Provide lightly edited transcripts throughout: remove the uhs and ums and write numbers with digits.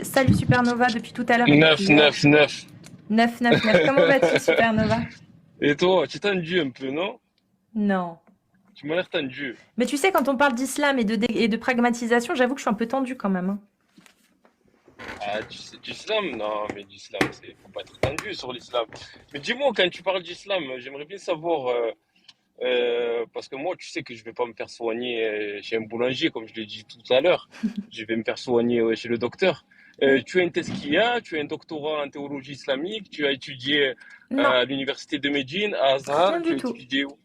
Salut Supernova depuis tout à l'heure et Neuf, depuis hier. neuf, neuf. 999. Comment vas-tu Supernova? Et toi, tu t'es tendu un peu, non? Non. Tu m'as l'air tendu. Mais tu sais, quand on parle d'islam et de pragmatisation, j'avoue que je suis un peu tendue quand même, hein. Ah, du islam? Non, mais l'islam, c'est, faut pas être tendu sur l'islam. Mais dis-moi, quand tu parles d'islam, j'aimerais bien savoir, parce que moi, tu sais que je vais pas me faire soigner chez un boulanger, comme je l'ai dit tout à l'heure. Je vais me faire soigner chez le docteur. Oui. Tu as un teskia, tu as un doctorat en théologie islamique, tu as étudié Non, à l'université de Médine, à Azhar, rien tu du as tout. étudié où?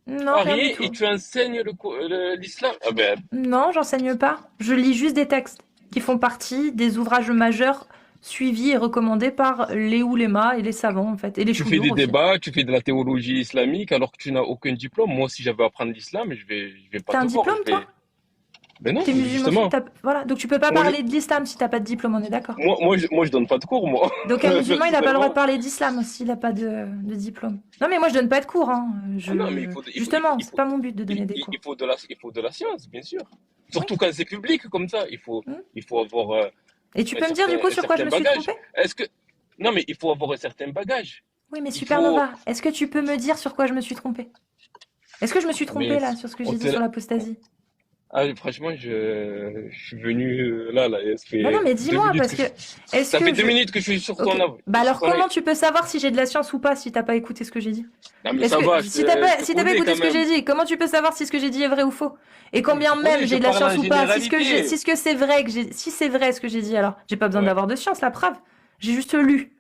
Non, rien du Paris, et tout. tu enseignes l'islam? Ah ben, Non, j'enseigne pas. Je lis juste des textes qui font partie des ouvrages majeurs suivis et recommandés par les oulémas et les savants, en fait, et les tu fais chouyours des aussi. débats, tu fais de la théologie islamique alors que tu n'as aucun diplôme. Moi, si j'avais à apprendre l'islam, je vais pas T'as un te voir. diplôme, toi? Ben non, T'es musulman sunnite, justement. voilà. Donc tu peux pas Moi, je, parler de l'islam si t'as pas de diplôme, on est d'accord. moi, je donne pas de cours, moi. Donc un musulman, il n'a pas le droit de Personnellement. parler d'islam s'il n'a pas de diplôme. Non, mais moi, je donne pas de cours, hein. Ah non, mais il faut, Justement, c'est pas mon but de donner des il cours. faut il faut de la science, bien sûr. Oui. Surtout quand c'est public comme ça, Hmm. il faut avoir Et tu peux me dire du coup un sur quoi je certain me suis bagage. trompée? Est-ce que, non, mais il faut avoir un certain bagage. Oui, mais Il faut, Supernova, est-ce que tu peux me dire sur quoi je me suis trompée? Est-ce que je me suis mais trompée là sur ce que on j'ai dit te, sur l'apostasie? ah, franchement, je suis venu là, ça Bah non, fait mais deux dis-moi, minutes parce que que est-ce ça fait que deux je. minutes que je suis sur Ok. ton Bah sur alors ton comment tu peux savoir si j'ai de la science ou pas si t'as pas écouté ce que j'ai dit? Non, mais Est-ce ça que va, si t'as pas, je te si t'as pas connais écouté quand ce que j'ai même. dit, comment tu peux savoir si ce que j'ai dit est vrai ou faux? Et Non, mais je combien te connais, même je j'ai de la parle science en ou pas? Si généralité. ce que c'est vrai si c'est vrai ce que j'ai dit alors, j'ai pas besoin Ouais. d'avoir de science, la preuve. J'ai juste lu.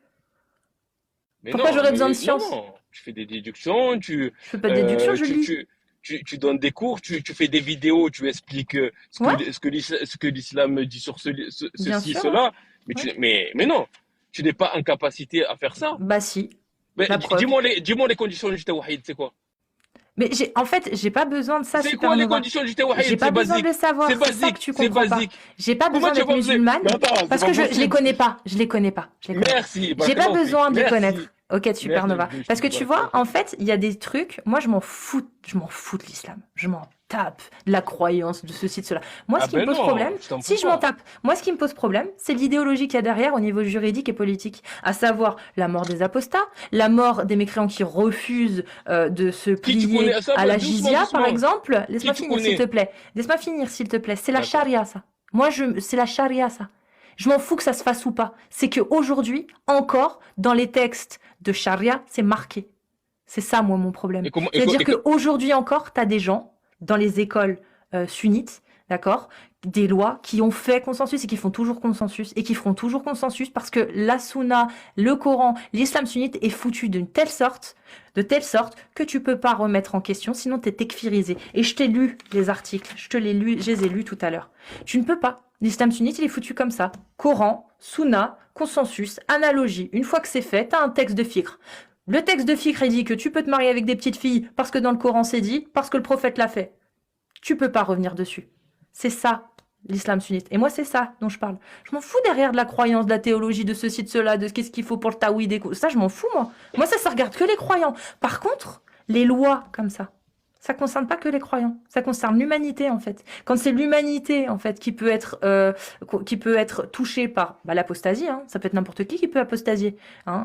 Pourquoi j'aurais besoin de Non, science? non. Tu fais des déductions, Je fais pas de déduction, je lis. tu donnes des cours, tu fais des vidéos, tu expliques Ouais, ce que l'islam dit sur bien ceci, sûr, ouais. cela. Ouais. Mais non, tu n'es pas en capacité à faire ça. Bah si, Mais la preuve. dis-moi les conditions du tawhid, c'est quoi? Mais en fait, j'ai pas besoin de ça, C'est quoi les Supernova. conditions du J'ai tawhid? pas C'est besoin de basique. le savoir, C'est c'est ça que basique. tu C'est comprends pas. basique. J'ai pas Comment besoin tu d'être vas me... Mais musulmane attends, c'est parce pas que je les possible. connais pas, je les connais pas, je les connais pas. Merci, J'ai pas barakallahu fik. besoin de les Merci. connaître. Ok, Merci, Supernova. je te Parce que dis tu vois, barakallahu en fik. fait, il y a des trucs, moi je m'en fous de l'islam. Je m'en tape de la croyance, de ceci, de cela. Moi, Ah ce qui me ben pose problème, non, je t'en si prie je m'en pas. tape, moi, ce qui me pose problème, c'est l'idéologie qu'il y a derrière au niveau juridique et politique, à savoir la mort des apostats, la mort des mécréants qui refusent de se Qui tu plier connais? Ça à va, la doucement, jizya, par doucement. exemple. Qui Laisse-moi tu finir, s'il te connais? plaît. Laisse-moi finir, s'il te plaît. C'est la D'accord. charia, ça. Moi, c'est la charia, ça. Je m'en fous que ça se fasse ou pas. C'est qu'aujourd'hui, encore, dans les textes de charia, c'est marqué. C'est ça, moi, mon problème. Et comment, C'est-à-dire qu'aujourd'hui encore, tu as des gens dans les écoles sunnites, d'accord, des lois qui ont fait consensus et qui font toujours consensus et qui feront toujours consensus parce que la sunna, le Coran, l'islam sunnite est foutu de telle sorte que tu peux pas remettre en question, sinon tu es tekfirisé. Et je t'ai lu les articles, je les ai lus tout à l'heure. Tu ne peux pas. L'islam sunnite, il est foutu comme ça. Coran, sunna, consensus, analogie. Une fois que c'est fait, tu as un texte de fiqh. Le texte de fiqh dit que tu peux te marier avec des petites filles parce que dans le Coran c'est dit, parce que le prophète l'a fait. Tu peux pas revenir dessus. C'est ça, l'islam sunnite. Et moi, c'est ça dont je parle. Je m'en fous derrière de la croyance, de la théologie, de ceci, de cela, de qu'est-ce qu'il faut pour le taouïd. Ça, je m'en fous, moi. Moi, ça regarde que les croyants. Par contre, les lois comme ça concerne pas que les croyants. Ça concerne l'humanité, en fait. Quand c'est l'humanité, en fait, qui peut être touchée par l'apostasie, hein. Ça peut être n'importe qui peut apostasier. Hein.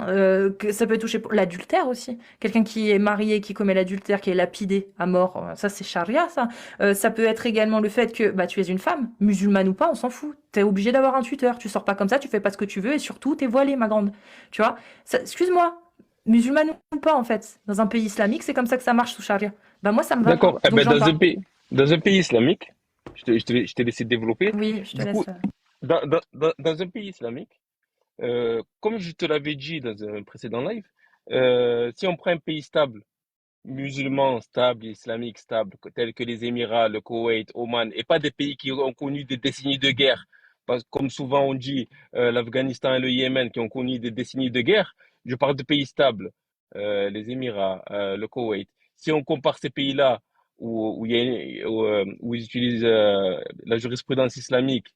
Que ça peut être touché pour l'adultère aussi. Quelqu'un qui est marié, qui commet l'adultère, qui est lapidé à mort, ça c'est charia, ça. Ça peut être également le fait que tu es une femme, musulmane ou pas, on s'en fout. T'es obligé d'avoir un tuteur. Tu sors pas comme ça, tu fais pas ce que tu veux et surtout t'es voilée, ma grande. Tu vois. Excuse-moi, musulmane ou pas en fait. Dans un pays islamique, c'est comme ça que ça marche sous charia. Moi ça me va pas, d'accord. Eh donc ben, j'en parle. dans un pays islamique, je t'ai laissé développer. Oui, je te Du coup, laisse. dans un pays islamique, comme je te l'avais dit dans un précédent live, si on prend un pays stable, musulman stable, islamique stable, tels que les Émirats, le Koweït, Oman, et pas des pays qui ont connu des décennies de guerre, parce que comme souvent on dit, l'Afghanistan et le Yémen qui ont connu des décennies de guerre, je parle de pays stables, les Émirats, le Koweït. Si on compare ces pays-là où ils utilisent la jurisprudence islamique,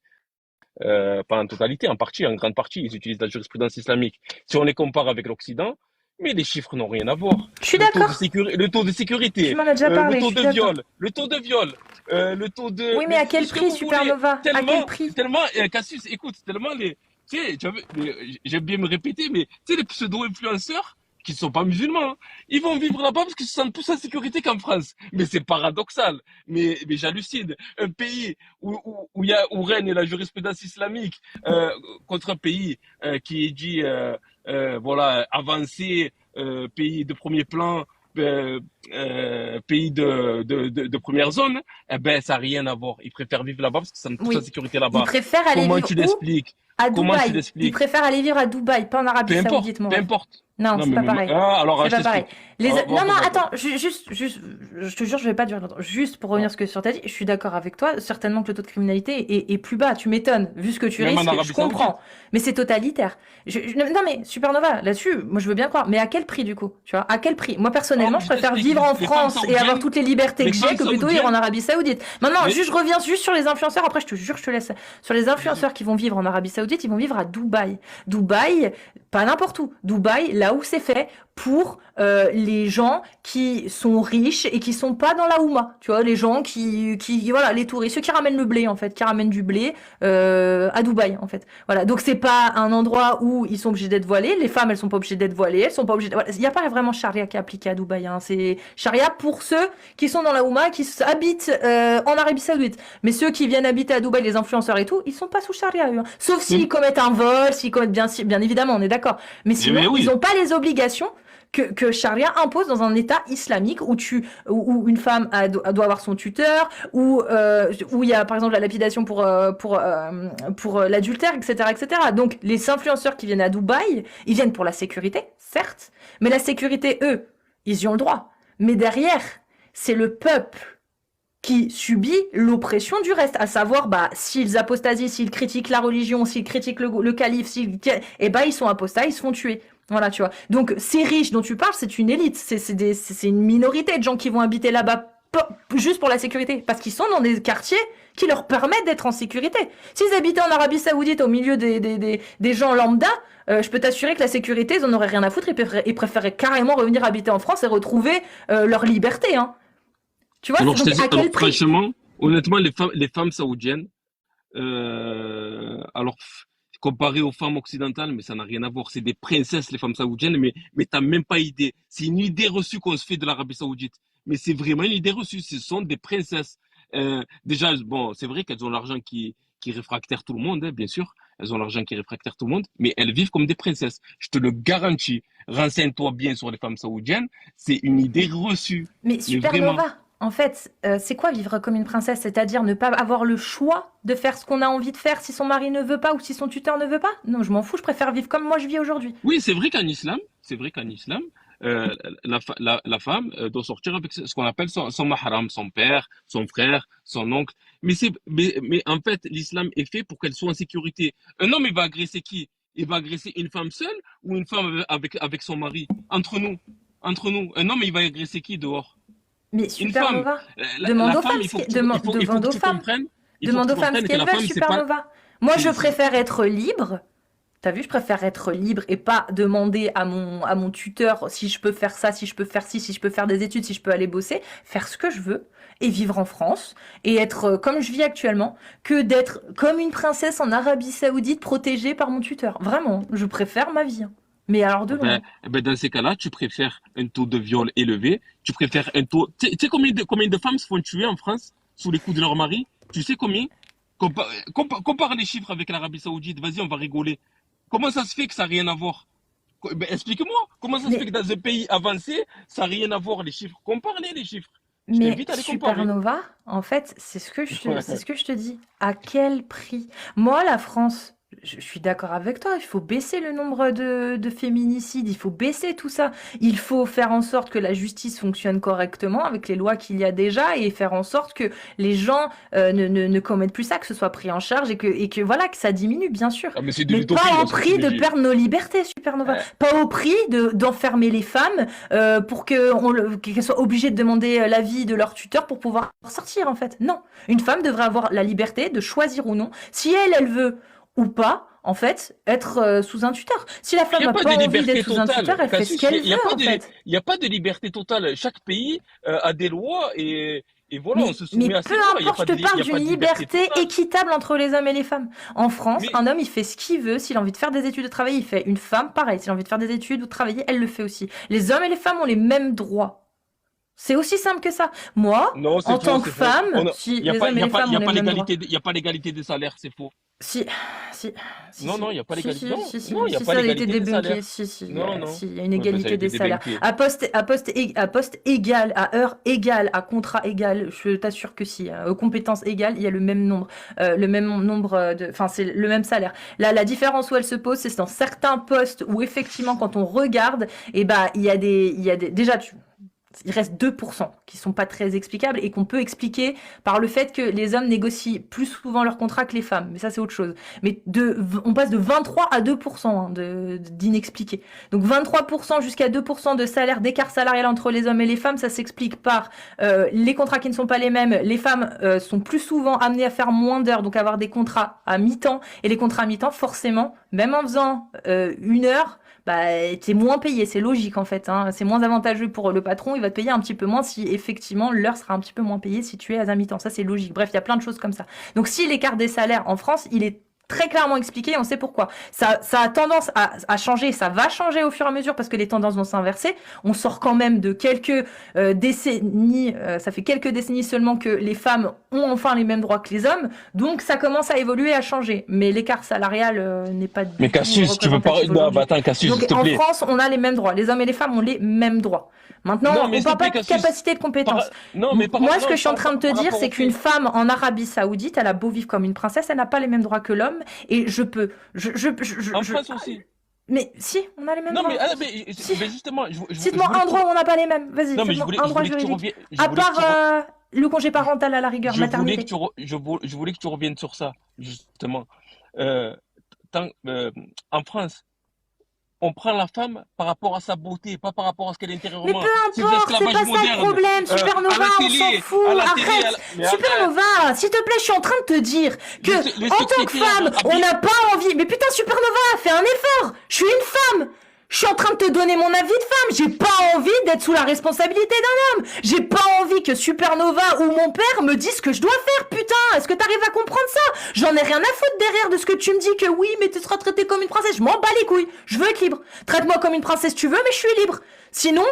pas en totalité, en partie, en grande partie, ils utilisent la jurisprudence islamique. Si on les compare avec l'Occident, mais les chiffres n'ont rien à voir. Je suis d'accord. Le taux de Tu sécurité, m'en as déjà le parlé, je taux suis de d'accord. viol, Oui, mais à tout quel ce que prix, vous voulez, Supernova? À quel prix? tellement, Cassius, écoute, tellement Tu sais, j'aime bien me répéter, mais tu sais, les pseudo-influenceurs qui ne sont pas musulmans, hein, ils vont vivre là-bas parce qu'ils se sentent plus en sécurité qu'en France. Mais c'est paradoxal. Mais j'hallucine. Un pays où règne la jurisprudence islamique contre un pays qui est dit voilà, avancé, pays de premier plan, euh, pays de première zone, eh ben, ça n'a rien à voir. Ils préfèrent vivre là-bas parce qu'ils se sentent plus en Oui. sécurité Ils là-bas. préfèrent aller Comment vivre tu où? l'expliques? À Comment tu Dubaï. Ils l'expliques? préfèrent aller vivre à Dubaï, pas en Arabie Saoudite, mon Peu ref. importe. Non, Non, c'est pas pareil. alors, C'est je pas pareil. t'explique. Ah, Non, non, va. attends, juste, je te jure, je vais pas durer longtemps. Juste pour revenir Ah. sur ce que tu as dit, je suis d'accord avec toi. Certainement que le taux de criminalité est plus bas. Tu m'étonnes, vu ce que tu Même en risques. Je Arabie comprends. Saoudite. Mais c'est totalitaire. Non, mais Supernova, là-dessus, moi, je veux bien croire. Mais à quel prix, du coup? Tu vois, à quel prix? Moi, Ah, personnellement, mais je je préfère t'explique. vivre en Les femmes France et avoir saoudiennes, toutes les libertés les que j'ai femmes que plutôt vivre en saoudiennes, Arabie Saoudite. Maintenant, les, juste, je reviens juste sur les influenceurs. Après, je te jure, je te laisse. Sur les vas-y. influenceurs qui vont vivre en Arabie Saoudite, ils vont vivre à Dubaï. Dubaï, pas n'importe où. Dubaï, là où c'est fait pour les gens qui sont riches et qui sont pas dans la Houma. Tu vois, les gens voilà, les touristes, ceux qui ramènent le blé en fait, qui ramènent du blé à Dubaï en fait. Voilà, donc c'est pas un endroit où ils sont obligés d'être voilés. Les femmes, elles sont pas obligées d'être voilées, elles sont pas obligées. Voilà. Il y a pas vraiment charia qui est appliqué à Dubaï. Hein. C'est charia pour ceux qui sont dans la Houma, qui habitent en Arabie Saoudite. Mais ceux qui viennent habiter à Dubaï, les influenceurs et tout, ils sont pas sous charia eux. Hein. Sauf Mais, s'ils commettent un vol, s'ils commettent bien évidemment, on est d'accord. Mais sinon, mais ils oui. ont pas les obligations que Charia impose dans un État islamique où une femme doit avoir son tuteur, où il y a par exemple la lapidation pour l'adultère, etc., etc. Donc les influenceurs qui viennent à Dubaï, ils viennent pour la sécurité, certes, mais la sécurité, eux, ils y ont le droit. Mais derrière, c'est le peuple qui subit l'oppression du reste, à savoir, bah, s'ils apostasient, s'ils critiquent la religion, s'ils critiquent le calife, eh ben, ils sont apostats, ils se font tuer. Voilà, tu vois. Donc, ces riches dont tu parles, c'est une élite, c'est une minorité de gens qui vont habiter là-bas juste pour la sécurité, parce qu'ils sont dans des quartiers qui leur permettent d'être en sécurité. S'ils habitaient en Arabie Saoudite au milieu des gens lambda, je peux t'assurer que la sécurité, ils en auraient rien à foutre, ils préféraient carrément revenir habiter en France et retrouver leur liberté, hein. Tu vois, Alors, je te donc dis, à alors quel prix? franchement, honnêtement, les femmes saoudiennes, alors, comparé aux femmes occidentales, mais ça n'a rien à voir. C'est des princesses, les femmes saoudiennes, mais t'as même pas idée. C'est une idée reçue qu'on se fait de l'Arabie Saoudite. Mais c'est vraiment une idée reçue. Ce sont des princesses. Déjà, bon, c'est vrai qu'elles ont l'argent qui réfractaire tout le monde, hein, bien sûr. Elles ont l'argent qui réfractaire tout le monde, mais elles vivent comme des princesses. Je te le garantis. Renseigne-toi bien sur les femmes saoudiennes. C'est une idée reçue. Mais Mais vraiment. Supernova, en fait, c'est quoi vivre comme une princesse? C'est-à-dire ne pas avoir le choix de faire ce qu'on a envie de faire si son mari ne veut pas ou si son tuteur ne veut pas? Non, je m'en fous, je préfère vivre comme moi je vis aujourd'hui. Oui, c'est vrai qu'en islam, la femme doit sortir avec ce qu'on appelle son mahram, son père, son frère, son oncle. Mais en fait, l'islam est fait pour qu'elle soit en sécurité. Un homme, il va agresser qui? Il va agresser une femme seule ou une femme avec son mari? Entre nous. Un homme, il va agresser qui dehors? Mais Une femme. Supernova, La femme, il faut demande que aux tu femmes. comprennes, il faut que Demande tu aux femmes ce comprennes que qu'elles la veulent, femme, c'est pas, Supernova. Moi, je c'est- préfère être libre. T'as vu, je préfère être libre et pas demander à mon tuteur si je peux faire ça, si je peux faire ci, si je peux faire des études, si je peux aller bosser, faire ce que je veux et vivre en France et être comme je vis actuellement que d'être comme une princesse en Arabie Saoudite protégée par mon tuteur. Vraiment, je préfère ma vie, hein. Mais alors de loin. eh ben, dans ces cas-là, tu préfères un taux de viol élevé, tu préfères un taux. Tu sais combien de femmes se font tuer en France sous les coups de leur mari? Tu sais combien? Compare les chiffres avec l'Arabie Saoudite, vas-y, on va rigoler. Comment ça se fait que ça n'a rien à voir? Ben, explique-moi, comment ça se fait Mais que dans un pays avancé, ça n'a rien à voir les chiffres? Compare-les, les chiffres. Je Mais t'invite à les comparer. Supernova, en fait, c'est Ouais. ce que je te dis. À quel prix? Moi, la France, je suis d'accord avec toi, il faut baisser le nombre de féminicides, il faut baisser tout ça. Il faut faire en sorte que la justice fonctionne correctement avec les lois qu'il y a déjà et faire en sorte que les gens ne commettent plus ça, que ce soit pris en charge et que voilà, que ça diminue, bien sûr. Ah, mais c'est de Mais l'utopie, pas au là, ce que tu prix me de dis. perdre nos libertés, Supernova. Euh, Pas au prix d'enfermer les femmes pour qu'elles soient obligées de demander l'avis de leur tuteur pour pouvoir sortir, en fait. Non. Une femme devrait avoir la liberté de choisir ou non, si elle veut ou pas, en fait, être sous un tuteur. Si la Il femme n'y a n'a pas pas de envie d'être liberté sous un tuteur, totale. elle fait ce Cassius, qu'elle veut, en il fait. y a pas de liberté totale. Chaque pays a des lois et Et voilà, on se Mais soumet à peu ces lois. Il n'y a importe, pas je te parle il y a pas d'une de liberté liberté totale. équitable entre les hommes et les femmes. En France, Mais un homme, il fait ce qu'il veut. S'il a envie de faire des études, de travailler, il fait. Une femme, pareil. S'il a envie de faire des études ou de travailler, elle le fait aussi. Les hommes et les femmes ont les mêmes droits. C'est aussi simple que ça. Moi, non, en c'est faux, tant que c'est faux. femme, si Il n'y a les pas, hommes il et y a les pas, il femmes y ont a les pas mêmes droits. l'égalité, il y a pas l'égalité des salaires, c'est faux. Si, si, si, Non, si, non, il n'y a pas si, l'égalité. si, Non, si, si, non, il n'y a si, pas ça a été l'égalité des débunké, salaires. si, si, Non, non. si, il y a une Ouais, ben, ça a égalité été des salaires. débunké. À poste égal, à heure égale, à contrat égal, je t'assure que si, aux compétences égales, il y a le même nombre enfin, c'est le même salaire. Là, la différence où elle se pose, c'est dans certains postes où effectivement, quand on regarde, et bah, déjà, il reste 2% qui sont pas très explicables et qu'on peut expliquer par le fait que les hommes négocient plus souvent leur contrat que les femmes. Mais ça, c'est autre chose. Mais on passe de 23 à 2% d'inexpliqués. Donc 23% jusqu'à 2% de salaire, d'écart salarial entre les hommes et les femmes, ça s'explique par les contrats qui ne sont pas les mêmes. Les femmes sont plus souvent amenées à faire moins d'heures, donc avoir des contrats à mi-temps. Et les contrats à mi-temps, forcément, même en faisant 1 heure, bah, t'es moins payé, c'est logique en fait, hein. C'est moins avantageux pour le patron, il va te payer un petit peu moins si effectivement l'heure sera un petit peu moins payée si tu es à mi-temps. Ça, c'est logique. Bref, il y a plein de choses comme ça. Donc, si l'écart des salaires en France, il est très clairement expliqué, on sait pourquoi. Ça a tendance à changer, ça va changer au fur et à mesure parce que les tendances vont s'inverser. On sort quand même de quelques décennies, ça fait quelques décennies seulement que les femmes ont enfin les mêmes droits que les hommes, donc ça commence à évoluer, à changer. Mais l'écart salarial n'est pas Mais du tout Cassius, tu veux pas. représentatif Non, bah aujourd'hui. attends, Cassius, s'il Donc te en plaît. France, on a les mêmes droits. Les hommes et les femmes ont les mêmes droits. Maintenant, Non, mais on s'il te parle pas plaît, de Cassius. capacité de compétence. Non, mais Moi, ce que je suis en par train de te par dire, rapport c'est au qu'une fait. femme en Arabie Saoudite, elle a beau vivre comme une princesse, elle n'a pas les mêmes droits que l'homme. Et En France aussi. mais si, on a les mêmes Non, droits mais, en France. Si. mais justement, je Cite-moi voulais un que tu. droit où on n'a pas les mêmes. Vas-y, Non, mais cite-moi un je droit voulais que tu juridique. reviennes. À part le congé parental à la rigueur, Je voulais que maternité. je voulais que tu reviennes sur ça, justement. Euh, En France, on prend la femme par rapport à sa beauté, pas par rapport à ce qu'elle est Mais peu intérieurement. C'est de importe, c'est l'esclavage pas ça le moderne. problème. À Supernova, la on s'en télé, fout. à la télé, Arrête. mais arrête. Supernova, s'il te plaît, je suis en train de te dire que, Les en tant que secrétaires femme, on n'a pas envie. Mais putain, Supernova, fais un effort. Je suis une femme. Je suis en train de te donner mon avis de femme. J'ai pas envie d'être sous la responsabilité d'un homme. J'ai pas envie que Supernova ou mon père me disent ce que je dois faire, putain. Est-ce que t'arrives à comprendre ça? J'en ai rien à foutre derrière de ce que tu me dis que oui, mais tu seras traitée comme une princesse. Je m'en bats les couilles. Je veux être libre. Traite-moi comme une princesse tu veux, mais je suis libre. Sinon,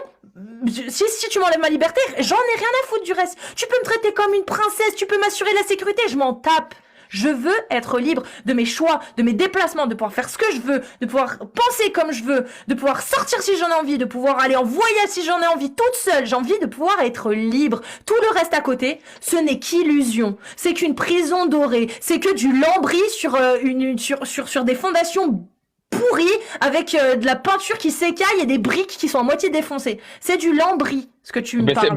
si tu m'enlèves ma liberté, j'en ai rien à foutre du reste. Tu peux me traiter comme une princesse, tu peux m'assurer la sécurité, je m'en tape. Je veux être libre de mes choix, de mes déplacements, de pouvoir faire ce que je veux, de pouvoir penser comme je veux, de pouvoir sortir si j'en ai envie, de pouvoir aller en voyage si j'en ai envie toute seule. J'ai envie de pouvoir être libre. Tout le reste à côté, ce n'est qu'illusion. C'est qu'une prison dorée. C'est que du lambris sur des fondations pourries avec de la peinture qui s'écaille et des briques qui sont à moitié défoncées. C'est du lambris, ce que tu me parles.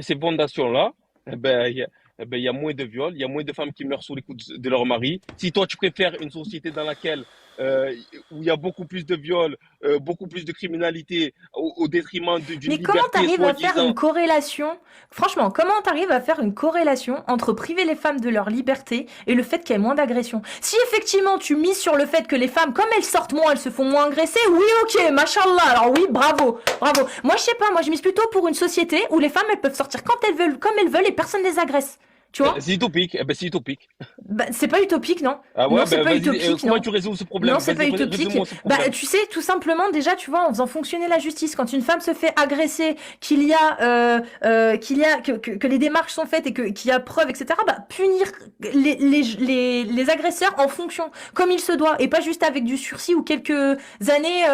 Ces fondations-là, eh ben, il y a moins de viols, il y a moins de femmes qui meurent sous les coups de leur mari. Si toi, tu préfères une société dans laquelle où il y a beaucoup plus de viols, beaucoup plus de criminalité, au détriment d'une Mais comment liberté t'arrives à faire une soi-disant. corrélation? Franchement, comment t'arrives à faire une corrélation entre priver les femmes de leur liberté et le fait qu'il y ait moins d'agressions? Si effectivement tu mises sur le fait que les femmes, comme elles sortent moins, elles se font moins agresser, oui, ok, machallah, alors oui, bravo, bravo. Moi, je sais pas, moi je mise plutôt pour une société où les femmes, elles peuvent sortir quand elles veulent, comme elles veulent et personne les agresse. Tu vois? C'est utopique, c'est utopique. Bah, c'est pas utopique, non? Ah ouais, Non, c'est ben pas vas-y, utopique, comment non. tu résous ce problème? Non, c'est pas Vas-y, utopique. résous-moi ce Bah, problème. tu sais, tout simplement, déjà, tu vois, en faisant fonctionner la justice, quand une femme se fait agresser, qu'il y a, que les démarches sont faites et qu'il y a preuve, etc., bah, punir les agresseurs en fonction, comme il se doit, et pas juste avec du sursis ou quelques années,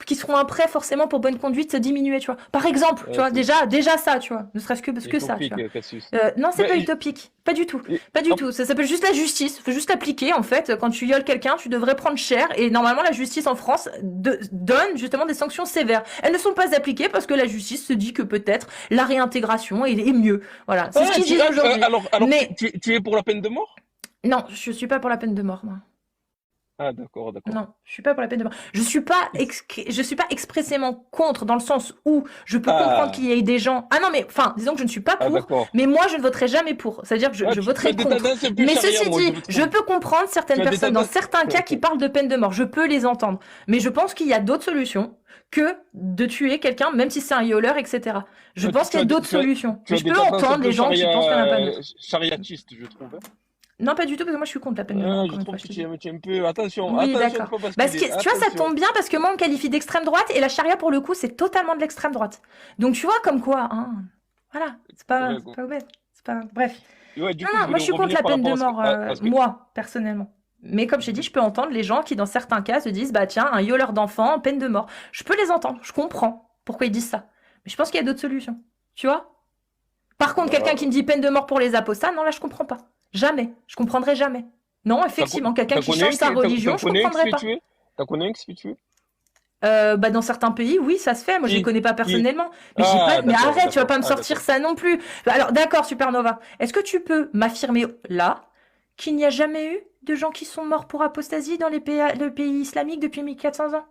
qui seront après, forcément, pour bonne conduite, diminuer, tu vois. Par exemple, tu vois, C'est déjà ça, tu vois. Ne serait-ce que parce que ça, tu vois. utopique, Cassius. Non, c'est pas Mais, utopique. Pas du tout. et- Pas du en- tout. Ça s'appelle juste la justice. Faut juste l'appliquer. En fait, quand tu violes quelqu'un, tu devrais prendre cher. Et normalement, la justice en France donne justement des sanctions sévères. Elles ne sont pas appliquées parce que la justice se dit que peut-être la réintégration est mieux. Voilà. C'est ce qu'ils disent aujourd'hui. alors Mais tu es pour la peine de mort? non, je suis pas pour la peine de mort, moi. Ah, d'accord, d'accord. Non, je suis pas pour la peine de mort. Je suis pas expressément contre dans le sens où je peux comprendre qu'il Ah, y ait des gens. Ah non, mais enfin, disons que je ne suis pas ah, pour, d'accord. mais moi je ne voterai jamais pour. C'est-à-dire que Ah, je tu as voterai des contre. tendances un peu Mais charia, ceci moi, je dit, le je trouve. peux comprendre Tu certaines as des personnes dans tendances. certains cas qui parlent de peine de mort. Je peux les entendre. Mais je pense qu'il y a d'autres solutions que de tuer quelqu'un, même si c'est un violeur, etc. Je pense qu'il y a d'autres solutions. Tu Mais as je des peux tendances un entendre peu les gens qui pensent qu'il n'y en a pas d'autres. chariatistes, je trouve, hein. Non, pas du tout, parce que moi je suis contre la peine de mort, Ah, je encore une fois, trouve je que te dis. tu es un peu. Attention, Oui, attention de d'accord. ne pas Parce basculer. que tu vois, ça Attention. tombe bien parce que moi, on me qualifie d'extrême droite et la charia, pour le coup, c'est totalement de l'extrême droite. Donc, tu vois, comme quoi, hein, voilà, Ouais, c'est pas bête. C'est pas... Bref. ouais, du Non, coup, je non, moi, voulais je suis contre revenir la par peine de rapport mort, à ce que. moi, personnellement. Mais comme je t'ai dit, je peux entendre les gens qui, dans certains cas, se disent, bah tiens, un violeur d'enfant, peine de mort. Je peux les entendre, je comprends pourquoi ils disent ça. Mais je pense qu'il y a d'autres solutions. Tu vois? Par contre, quelqu'un qui Bah, me dit peine de mort pour les apostats, non, là, je comprends pas. Jamais. Je comprendrai jamais. Non, effectivement, quelqu'un qui change sa religion, t'en je connais un qui se comprendrai fait pas. tuer? T'en connais un qui se fait tuer? Bah, dans certains pays, oui, ça se fait. Moi, je les Qui? connais pas Qui? personnellement, mais j'ai pas. Ah, Mais d'accord, arrête, tu vas d'accord. pas me Ah, sortir d'accord. ça non plus. Bah, alors, d'accord, Supernova. Est-ce que tu peux m'affirmer là qu'il n'y a jamais eu de gens qui sont morts pour apostasie dans le pays islamique depuis 1400 ans?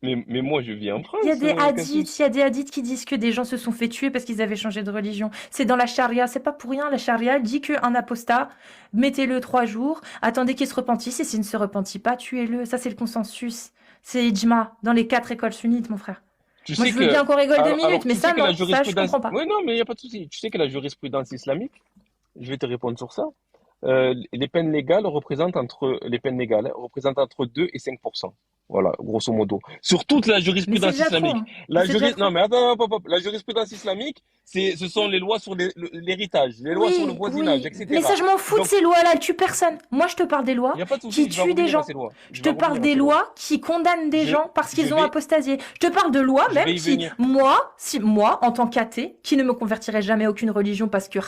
Mais moi, je vis en Il y a France, des hadiths, il Cassius. y a des hadiths qui disent que des gens se sont fait tuer parce qu'ils avaient changé de religion. C'est dans la charia, c'est pas pour rien. La charia dit qu'un apostat, mettez-le 3 jours, attendez qu'il se repentisse et s'il ne se repentit pas, tuez-le. Ça, c'est le consensus. C'est ijma dans les 4 écoles sunnites, mon frère. Tu Moi, sais je veux que, bien qu'on rigole 2 minutes, alors, mais tu sais ça, que la non, ça, je jurisprudence, comprends pas. oui, non, mais il n'y a pas de souci. Tu sais que la jurisprudence islamique, je vais te répondre sur ça. Les peines légales hein, représentent entre 2 et 5%. Voilà, grosso modo. Sur toute la Mais c'est jurisprudence déjà trop, islamique. hein. Mais c'est déjà Non, trop. mais attends, hop, hop, hop. La jurisprudence islamique, ce sont les lois sur l'héritage, les lois sur le Oui, voisinage, oui. Mais ça, etc. je m'en fous de Donc, ces lois-là. Elles tuent personne. Moi, je te parle des il lois n'y a pas de qui souci, je vais tuent des revenir à gens. ces lois. Je Je te vais parle revenir à des ces lois. lois qui condamnent des Je, gens parce je qu'ils ont vais, apostasié. Je te parle de lois je même vais y qui, venir. moi, en tant qu'athée, qui ne me convertirai jamais à aucune religion parce que,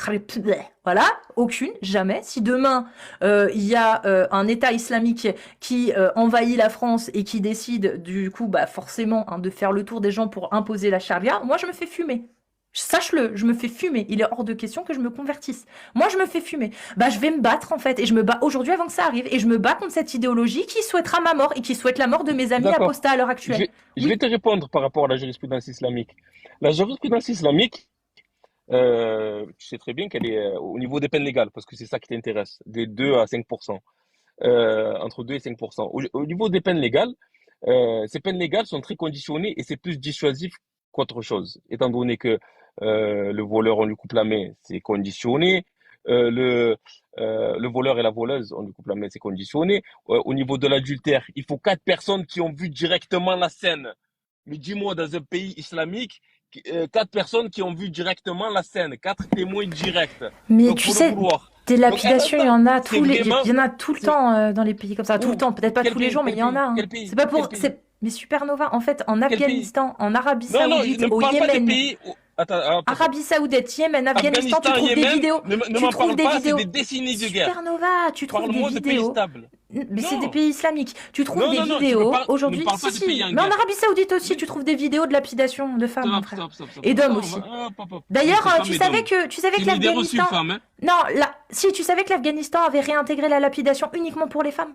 voilà, aucune, jamais. Si demain, il y a un État islamique qui envahit la France et qui décide, du coup, bah, forcément, hein, de faire le tour des gens pour imposer la charia, moi, je me fais fumer. Sache-le, je me fais fumer. Il est hors de question que je me convertisse. Moi, je me fais fumer. Bah, je vais me battre, en fait. Et je me bats aujourd'hui avant que ça arrive. Et je me bats contre cette idéologie qui souhaitera ma mort et qui souhaite la mort de mes amis D'accord. apostats à l'heure actuelle. Je vais Oui. te répondre par rapport à la jurisprudence islamique. La jurisprudence islamique, tu sais très bien qu'elle est au niveau des peines légales, parce que c'est ça qui t'intéresse, des 2 à 5%, entre 2 et 5%. Au niveau des peines légales, ces peines légales sont très conditionnées et c'est plus dissuasif qu'autre chose, étant donné que le voleur, on lui coupe la main, c'est conditionné. Le voleur et la voleuse, on lui coupe la main, c'est conditionné. Au niveau de l'adultère, il faut 4 personnes qui ont vu directement la scène. Mais dis-moi, dans un pays islamique, 4 personnes qui ont vu directement la scène, 4 témoins directs. Mais Donc, tu faut le sais, vouloir. des Donc, attends, lapidations, il y attends. en a C'est il vraiment, y en a tout le c'est temps dans les pays comme ça. Tout le où? temps, peut-être pas Quel tous les pays? jours, mais il Quel y en a, pays? hein. Quel pays? C'est pas Quel pour, pays? mais Supernova, en fait, en Quel pays? Afghanistan, en Arabie Non, non, Saoudite, ne me au parle pas des Yémen, pays. Attends, hop, hop, hop. Arabie Saoudite, Yémen, Afghanistan, tu Afghanistan, trouves des Yémen, vidéos. ne Tu m'en trouves parle des pas, c'est vidéos. des décennies de guerre. Supernova, tu trouves des Parle-moi de pays vidéos. stables. Mais c'est des Non, pays islamiques. Tu trouves non, des non, non, vidéos ne me aujourd'hui. parle Si, pas de pays si. en Mais en guerre. Arabie Saoudite aussi, Mais tu trouves des vidéos de lapidation de femmes, mon stop, frère. stop, stop, stop, Et stop. d'hommes Non, aussi. hop, hop, hop. Nous, D'ailleurs, c'est femmes et d'hommes. tu savais C'est que une idée reçue, l'Afghanistan. femme, hein. Non, là, si, tu savais que l'Afghanistan avait réintégré la lapidation uniquement pour les femmes.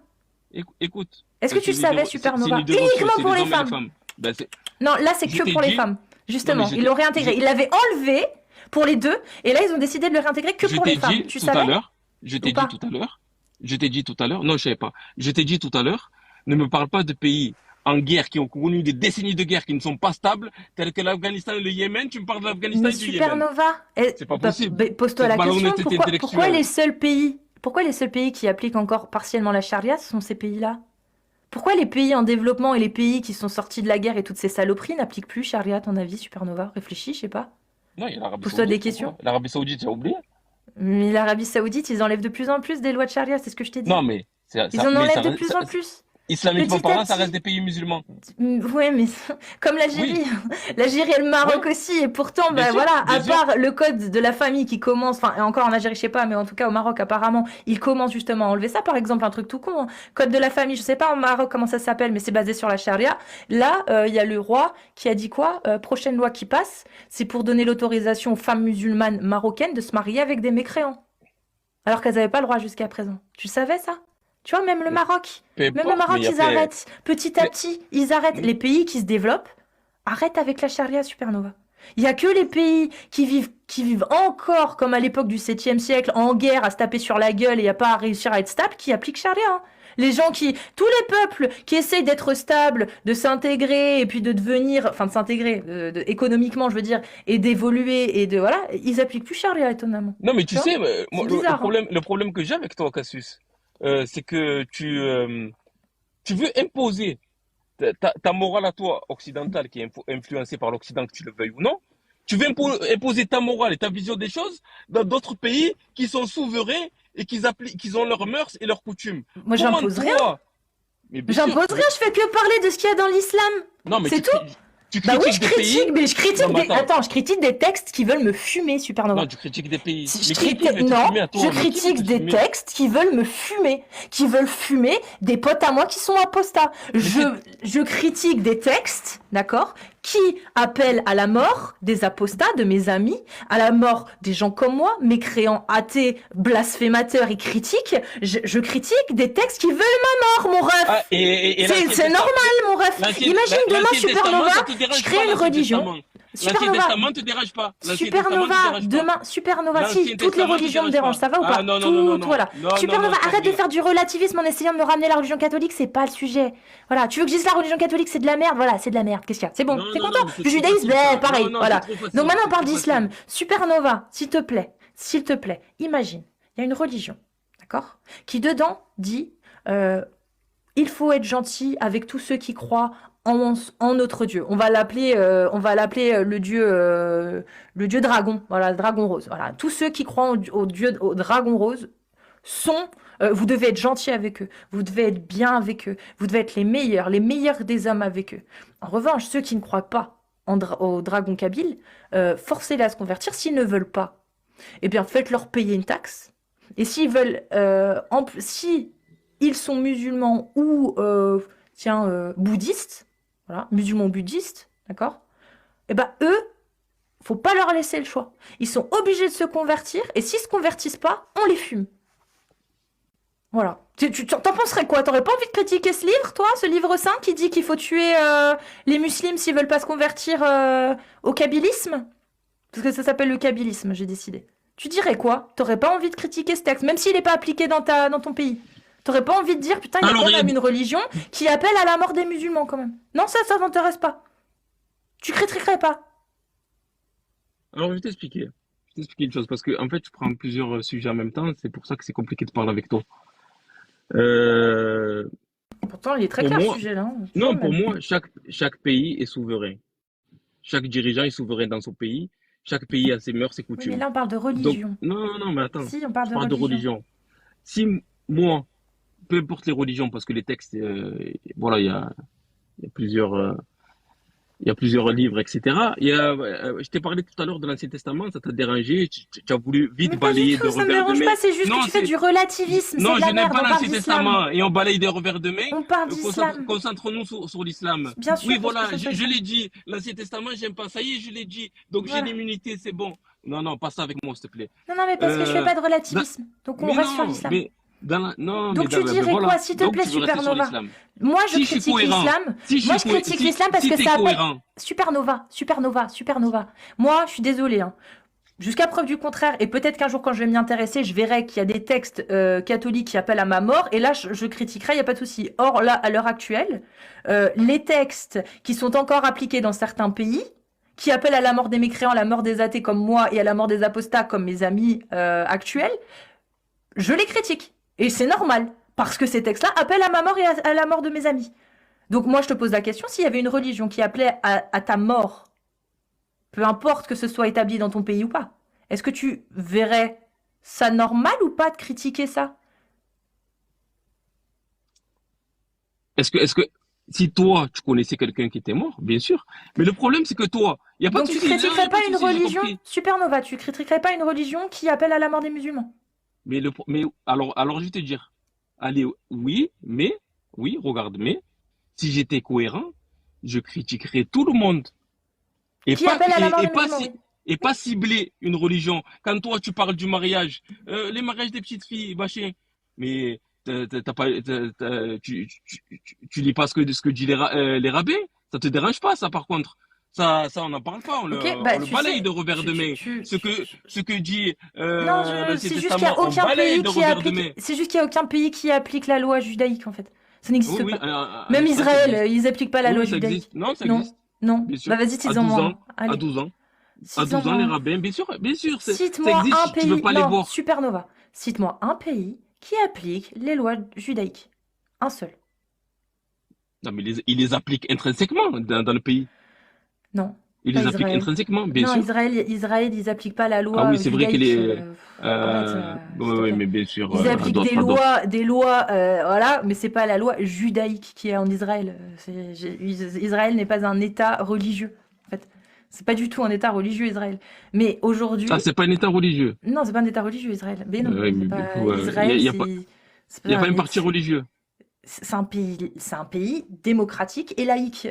Écoute, Est-ce ça, que tu le savais, c'est une Supernova? idée reçue, Uniquement c'est pour les les hommes et les femmes. femmes. Ben, Non, là, c'est je que t'ai pour les dit, femmes. non, mais Justement, ils l'ont réintégré. Ils l'avaient enlevé pour les deux, et là, ils ont décidé de le réintégrer que je pour les t'ai femmes. dit Tu tout à savais l'heure, je ou t'ai dit tout pas? à l'heure, je t'ai dit tout à l'heure, non, je savais pas. Je t'ai dit tout à l'heure, ne me parle pas de pays en guerre qui ont connu des décennies de guerre qui ne sont pas stables, tels que l'Afghanistan et le Yémen. Tu me parles de l'Afghanistan Mais et du Yémen. Supernova, C'est pas possible. pose-toi Cette la question, malhonnêteté pourquoi intellectuelle. pourquoi les seuls pays qui appliquent encore partiellement la charia, ce sont ces pays-là? Pourquoi les pays en développement et les pays qui sont sortis de la guerre et toutes ces saloperies n'appliquent plus charia, à ton avis, Supernova? Réfléchis, je sais pas. Non, il y a l'Arabie Pose-toi des Saoudite, questions. pourquoi? L'Arabie Saoudite, j'ai oublié. Mais l'Arabie Saoudite, ils enlèvent de plus en plus des lois de charia, c'est ce que je t'ai Non, dit. mais Ils en enlèvent de plus en plus. islamiquement Petit à parlant, ça reste petit. des pays musulmans. Ouais, mais comme Oui, l'Algérie. L'Algérie et le oui, Maroc aussi. Et pourtant, bien bah sûr, voilà, à bien sûr. part le code de la famille qui commence, enfin, et encore en Algérie, je sais pas, mais en tout cas au Maroc, apparemment, il commence justement à enlever ça. Par exemple, un truc tout con, hein. Code de la famille, je sais pas au Maroc comment ça s'appelle, mais c'est basé sur la charia. Là, il y a le roi qui a dit quoi? Prochaine loi qui passe, c'est pour donner l'autorisation aux femmes musulmanes marocaines de se marier avec des mécréants. Alors qu'elles n'avaient pas le droit jusqu'à présent. Tu savais ça? Tu vois, même le Mais Maroc. peu Même le importe, mais Maroc, il y a ils fait. arrêtent. Petit à Mais, petit, ils arrêtent. Les pays qui se développent arrêtent avec la charia supernova. Il y a que les pays qui vivent encore comme à l'époque du 7e siècle, en guerre, à se taper sur la gueule et à pas réussir à être stable, qui appliquent charia, hein. Tous les peuples qui essayent d'être stables, de s'intégrer et puis de devenir, enfin de s'intégrer économiquement, je veux dire, et d'évoluer et de voilà, ils appliquent plus charia étonnamment. non, mais Tu tu vois? sais, C'est moi, le bizarre, hein. problème, le problème que j'ai avec toi, Cassius, c'est que tu veux imposer ta morale à toi, occidentale, qui est influencée par l'Occident, que tu le veuilles ou non. Tu veux imposer ta morale et ta vision des choses dans d'autres pays qui sont souverains et qu'ils ont leurs mœurs et leurs coutumes. Moi, Comment j'impose rien. toi, mais bien sûr, J'impose rien, je fais que parler de ce qu'il y a dans l'islam. non, mais C'est tout. tu Bah oui, critiques je des pays. critique, mais je Non, critique mais des. attends, Attends, je critique des textes qui veulent me fumer, non, Supernova. tu critiques des pays. Je Mais qui veut te Non, fumer à je toi? Mais qui veut critique te des fumer? textes qui veulent fumer des potes à moi qui sont apostats. Mais c'est, Je critique des textes, d'accord, qui appellent à la mort des apostats, de mes amis, à la mort des gens comme moi, mécréants, athées, blasphémateurs et critiques. Je critique des textes qui veulent ma mort, mon ah, ref. et l'Ancien C'est Testament, normal, mon ref. Imagine demain, l'Ancien Testament, Supernova, ça te je dérange crée pas, une l'Ancien religion. Testament. L'Ancien Supernova, Testament te dérange pas. L'Ancien Testament te dérange pas. Supernova, si, L'Ancien toutes les Testament te religions me dérange dérangent, pas. ça va ou Ah pas? non, non, non, non, Toutes, non. voilà. Non, non, non, Supernova, stop, arrête de faire du relativisme en essayant de me ramener la religion catholique, c'est pas le sujet. Voilà, tu veux que je dise la religion catholique, c'est de la merde, voilà, c'est de la merde, qu'est-ce qu'il y a? C'est bon, non, t'es non, non, content? mais c'est Le trop judaïsme, facile ça. Non, pareil, non, c'est voilà. trop Donc facile. maintenant on C'est parle trop facile. d'islam. Supernova, s'il te plaît, imagine, il y a une religion, d'accord? Qui dedans dit, euh, il faut être gentil avec tous ceux qui croient en notre Dieu. On va l'appeler le dieu dragon. Voilà, le dragon rose. Voilà, tous ceux qui croient au dieu, au dragon rose sont. Vous devez être gentil avec eux. Vous devez être bien avec eux. Vous devez être les meilleurs des hommes avec eux. En revanche, ceux qui ne croient pas au dragon kabyle, forcez-les à se convertir. S'ils ne veulent pas, eh bien, faites-leur payer une taxe. Et s'ils veulent, si ils sont musulmans ou, bouddhistes, voilà, musulmans bouddhistes, d'accord? Eh ben, eux, faut pas leur laisser le choix. Ils sont obligés de se convertir, et s'ils se convertissent pas, on les fume. Voilà. T'en penserais quoi? T'aurais pas envie de critiquer ce livre, toi? Ce livre saint qui dit qu'il faut tuer les musulmans s'ils veulent pas se convertir au kabylisme? Parce que ça s'appelle le kabylisme, j'ai décidé. Tu dirais quoi? T'aurais pas envie de critiquer ce texte, même s'il n'est pas appliqué dans ton pays. T'aurais pas envie de dire, putain, il y a Alors, quand même une religion qui appelle à la mort des musulmans, quand même. Non, ça t'intéresse pas. Tu critiquerais pas. alors, je vais t'expliquer. Je vais t'expliquer une chose. Parce que, en fait, tu prends plusieurs sujets en même temps. C'est pour ça que c'est compliqué de parler avec toi. Euh, Pourtant, il est très pour clair, ce moi, sujet-là, hein. Tu vois, non, pour même. moi, chaque pays est souverain. Chaque dirigeant est souverain dans son pays. Chaque pays a ses mœurs, ses Oui, mais coutumes. là, on parle de Donc, religion. non, non, non, mais attends. Si, on parle Je de parle de religion. religion. Si moi, peu importe les religions, parce que les textes, voilà, il y a plusieurs, il y a plusieurs livres, etc. Je t'ai parlé tout à l'heure de l'Ancien Testament, ça t'a dérangé, tu as voulu Mais vite pas du balayer de tout, ça me revers de dérange main. pas, c'est juste que Non, tu fais du relativisme, c'est non, de je la n'aime merde, pas on parle l'Ancien d'islam. Testament et on balaye de revers de main. On parle d'islam. Concentrons-nous sur l'islam. Bien sûr, Oui, parce que voilà, ça se je fait. l'ai dit, l'Ancien Testament, j'aime pas. Ça y est, je l'ai dit. Donc j'ai Voilà. l'immunité, c'est bon. Non, non, pas ça avec moi, s'il te plaît. Non, non, mais parce que je fais Euh, pas de dans- relativisme. Donc on mais reste sur non, l'islam. non, mais Donc tu ben dirais quoi, voilà. s'il te Donc plaît, tu veux rester sur Supernova? l'islam. Moi, je Si je suis critique cohérent, l'islam. Moi, je critique l'islam parce si que t'es ça appelle cohérent, Supernova. Moi, je suis désolée, hein. Jusqu'à preuve du contraire, et peut-être qu'un jour, quand je vais m'y intéresser, je verrai qu'il y a des textes catholiques qui appellent à ma mort, et là, je critiquerai, il n'y a pas de souci. Or, là, à l'heure actuelle, les textes qui sont encore appliqués dans certains pays, qui appellent à la mort des mécréants, à la mort des athées comme moi, et à la mort des apostats comme mes amis actuels, je les critique. Et c'est normal, parce que ces textes-là appellent à ma mort et à la mort de mes amis. Donc moi, je te pose la question, s'il y avait une religion qui appelait à ta mort, peu importe que ce soit établi dans ton pays ou pas, est-ce que tu verrais ça normal ou pas de critiquer ça? est-ce que, si toi, tu connaissais quelqu'un qui était mort, bien sûr. Mais le problème, c'est que toi, il n'y a pas de Donc tu souci, là, il n'y critiquerais a pas pas de une souci, j'ai religion, compris. Supernova, tu critiquerais pas une religion qui appelle à la mort des musulmans? Mais alors, je vais te dire, allez, oui, regarde, mais, si j'étais cohérent, je critiquerais tout le monde. Et Qui pas, appelle à la mort et des pas, musulmans, oui. et pas cibler une religion. Quand toi, tu parles du mariage, les mariages des petites filles, machin. Mais t'as pas, tu lis pas ce que dit les rabbins. Ça te dérange pas, ça, par contre. Ça, on n'en parle pas. Ok, bah On le tu balaye de sais, revers de main. Ce que dit non, l'Ancien c'est juste qu'il y Testament, a on aucun balaye pays de qui revers de applique, main. c'est juste qu'il y a aucun pays qui applique la loi judaïque en fait. Ça Oui, n'existe oui, pas. Même ça Israël, existe. ils appliquent pas la Oui, loi oui, ça judaïque. existe. Non, ça Non, existe. non. Bien Bah sûr. vas-y, À cite-en 12 moi ans. un. À Allez, 12 ans. À cite-en 12 ans, moi les un. rabbins, bien sûr, ça Cite-moi un existe. Tu veux pays. pas les Non, voir. Supernova. Cite-moi un pays qui applique les lois judaïques. Un seul. Non, mais ils les appliquent intrinsèquement dans le pays. Non, Ils pas les appliquent Israël. intrinsèquement, bien Non, sûr. Israël, ils appliquent pas la Ah loi oui, c'est vrai qu'elle judaïque. est. Arrête, Ouais, s'il te ouais, plaît. mais bien sûr, Ils appliquent à d'autres. des lois, voilà, mais c'est pas la loi judaïque qui est en Israël. Israël n'est pas un État religieux, en fait. C'est pas du tout un État religieux, Israël. Mais Ah, aujourd'hui, c'est pas un État religieux. non, c'est pas un État religieux, Israël. Mais non, Ouais, c'est mais du pas coup, Israël, c'est y a pas pas un un parti religieux. c'est un pays démocratique et laïque,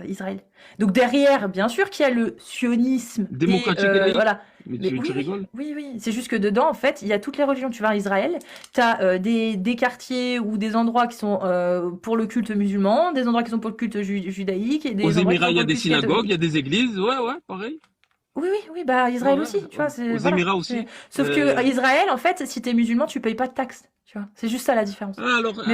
Israël. Donc derrière, bien sûr qu'il y a le sionisme et Démocratique et laïque. voilà. Mais Mais tu oui, oui, rigoles? oui, oui. C'est juste que dedans, en fait, il y a toutes les religions. Tu vas à Israël, tu as des quartiers ou des endroits qui sont pour le culte musulman, des endroits qui sont pour le culte judaïque et Aux des endroits qui Émirats, sont il y pour a le des culte synagogues, il y a catholique. des églises. Ouais, ouais, pareil. Oui, oui, oui, bah Ouais, Israël ouais, aussi, tu vois, c'est aux voilà, Émirats c'est aussi. sauf que Euh, Israël, en fait, si t'es musulman, tu payes pas de taxes, tu vois. C'est juste ça la différence. Mais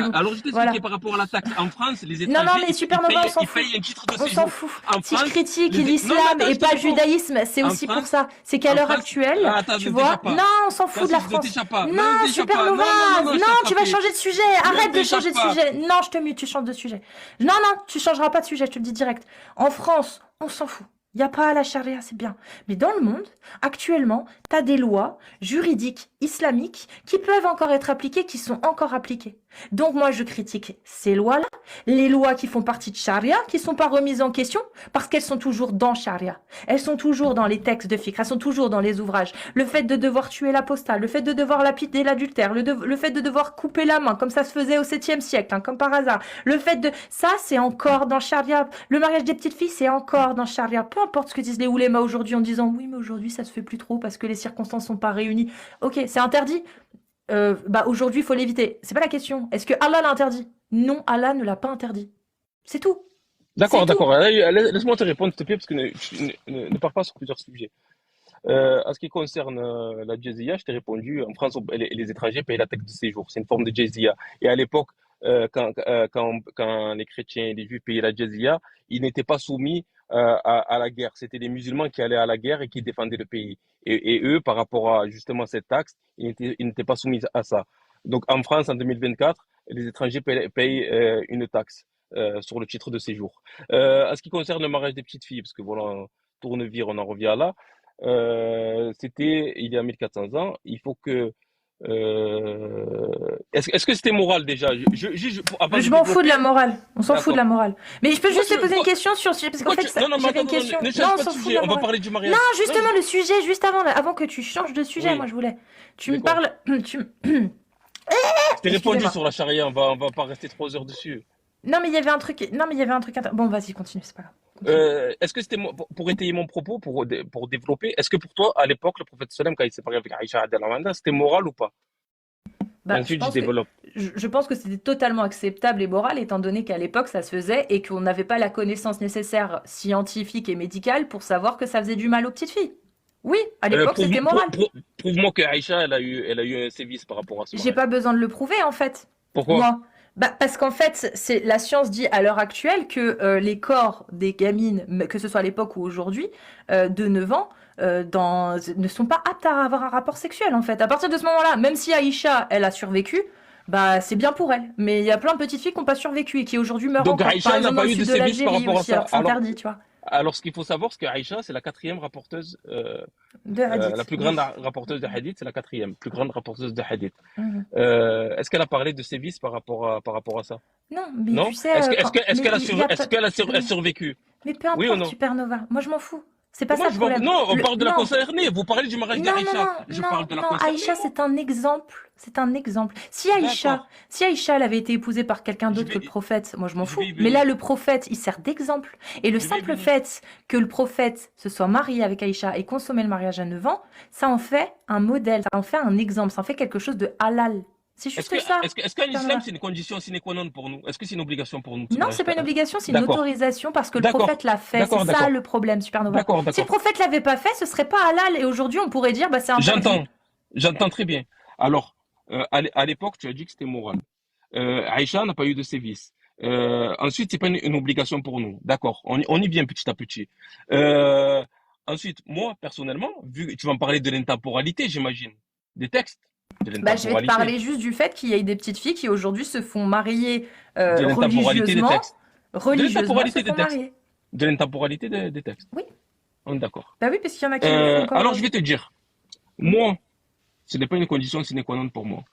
bon, alors, je t'expliquais voilà. par rapport à la taxe. En France, les Non, non, étrangers, mais Supernova, on s'en ils fout. payent un titre de On s'en séjour. fout. En Si je France, critique non, mais l'islam attends, et je te pas le réponds. judaïsme, c'est En aussi pour France, ça. C'est qu'à en l'heure France, actuelle, attends, tu ne vois, t'échappe pas. non, on s'en fout de la Francis, ne France. t'échappe pas. Non, Non, ne t'échappe pas. Supernova, Non, non, non, non, je non, t'ai tu vas attrapé. changer de sujet. Ne Arrête de t'échappe changer de pas. sujet. Non, je te mute, tu changes de sujet. Non, non, tu changeras pas de sujet, je te le dis direct. En France, on s'en fout. Il n'y a pas la charia, c'est bien. Mais dans le monde, actuellement, tu as des lois juridiques islamiques qui peuvent encore être appliquées, qui sont encore appliquées. Donc moi, je critique ces lois-là, les lois qui font partie de charia, qui ne sont pas remises en question, parce qu'elles sont toujours dans charia. Elles sont toujours dans les textes de fiqh, elles sont toujours dans les ouvrages. Le fait de devoir tuer l'apostat, le fait de devoir lapider l'adultère, le fait de devoir couper la main, comme ça se faisait au 7e siècle, hein, comme par hasard. Le fait de... Ça, c'est encore dans charia. Le mariage des petites filles, c'est encore dans charia. Peu importe ce que disent les oulémas aujourd'hui en disant oui, mais aujourd'hui, ça se fait plus trop parce que les circonstances sont pas réunies. Ok, c'est interdit. Bah aujourd'hui, il faut l'éviter. C'est pas la question. Est-ce que Allah l'a interdit? Non, Allah ne l'a pas interdit. C'est tout. C'est D'accord, tout. d'accord. Laisse-moi te répondre, s'il te plaît, parce que ne pars pas sur plusieurs sujets. En ce qui concerne la jizya, je t'ai répondu, en France, les étrangers payent la taxe de séjour. C'est une forme de jizya. Et à l'époque, quand les chrétiens et les juifs payaient la jizya, ils n'étaient pas soumis à la guerre. C'était les musulmans qui allaient à la guerre et qui défendaient le pays. Et eux, par rapport à justement cette taxe, ils n'étaient pas soumis à ça. Donc en France, en 2024, les étrangers payent une taxe sur le titre de séjour. En ce qui concerne le mariage des petites filles, parce que voilà, tourne-vire, on en revient là. C'était il y a 1400 ans. Il faut que. Est-ce que c'était moral déjà? Avant de Je m'en fous de la développer, morale. On s'en fout de d'accord. la morale. Mais je peux Pourquoi juste tu, te poser une pourquoi, question sur... Parce qu'en pourquoi tu. fait, Non, non, mais j'avais attends, une non, non, question. ne Non, change on pas de s'en fout de sujet. la On va morale. parler du Non, mariage. Non, justement, le sujet, juste avant que tu changes de sujet, moi oui, je voulais. Tu mais me quoi? parles... Je t'ai répondu Excusez-moi. sur la charia. On va pas rester 3 heures dessus. Non, mais il y avait un truc... Non, mais il y avait un truc... Bon, vas-y, continue, c'est pas grave. Continue. Est-ce que c'était pour étayer mon propos, pour développer, est-ce que pour toi, à l'époque, le prophète sallam, quand il s'est marié avec Aïcha Adel c'était moral ou pas? Et Bah, ensuite, je développe. je pense que c'était totalement acceptable et moral, étant donné qu'à l'époque, ça se faisait et qu'on n'avait pas la connaissance nécessaire scientifique et médicale pour savoir que ça faisait du mal aux petites filles. Oui, à Euh, l'époque, prouve, c'était prou- moral. prou- Prouve-moi que Aïcha, elle a eu un sévice par rapport à ce J'ai mariage. pas besoin de le prouver en fait. Pourquoi? Moi. Bah, parce qu'en fait, c'est la science dit à l'heure actuelle que les corps des gamines, que ce soit à l'époque ou aujourd'hui, de 9 ans, ne sont pas aptes à avoir un rapport sexuel en fait. À partir de ce moment-là, même si Aïcha, elle a survécu, bah c'est bien pour elle. Mais il y a plein de petites filles qui n'ont pas survécu et qui aujourd'hui meurent Donc encore. Par Aïcha n'a exemple dans pas le eu de sud de sévices par l'Algérie rapport à aussi, ça. alors que c'est interdit, tu vois. Alors ce qu'il faut savoir, c'est que Aïcha, c'est la quatrième rapporteuse, De la hadith, plus grande oui. rapporteuse de hadith, c'est la quatrième, plus grande rapporteuse de hadith. Mhm. Est-ce qu'elle a parlé de sévices par rapport à ça? Non, mais Non? tu sais, Est-ce mais qu'elle a, il y a est-ce pas. qu'elle a Mais survécu? Mais peu Oui ou importe, non? Supernova. Moi, je m'en fous. C'est pas Comment ça le je vais... problème. Non, on parle de la Non, concernée. Vous parlez du mariage non, non, d'Aïcha. non, Je non, parle de la non. concernée, Aïcha, moi. c'est un exemple. C'est un exemple. D'accord. Si Aïcha, elle avait été épousée par quelqu'un Je d'autre que vais, le prophète, moi, je m'en je vais fou. y Mais là, venir. le prophète, il sert d'exemple. Et le Je vais y simple venir. fait que le prophète se soit marié avec Aïcha et consommé le mariage à 9 ans, ça en fait un modèle, ça en fait un exemple, ça en fait quelque chose de halal. C'est juste ça, Est-ce qu'en Super islam, Nova. c'est une condition sine qua non pour nous? Est-ce que c'est une obligation pour nous de se Non, marier c'est pas une obligation, c'est une D'accord, autorisation parce que le d'accord, prophète l'a fait. C'est d'accord, ça d'accord, le problème, Supernova. d'accord, Si le d'accord. prophète l'avait pas fait, ce serait pas halal et aujourd'hui on pourrait dire bah c'est interdit. J'entends, j'entends très bien. Alors, à l'époque, tu as dit que c'était moral. Aïcha n'a pas eu de sévices. Ensuite, c'est pas une obligation pour nous. D'accord, on y vient petit à petit. Euh, Ensuite, moi, personnellement, vu que tu vas me parler de l'intemporalité, j'imagine, des textes, de Bah, je vais te l'intemporalité, parler juste du fait qu'il y ait des petites filles qui aujourd'hui se font marier de l'intemporalité des religieusement, textes, de se l'intemporalité des font textes, marier. de l'intemporalité des textes. Oui, On est d'accord. bah oui, parce qu'il y en a qui le font encore Alors, je aujourd'hui. vais te dire, moi, ce n'est pas une condition sine qua non pour moi.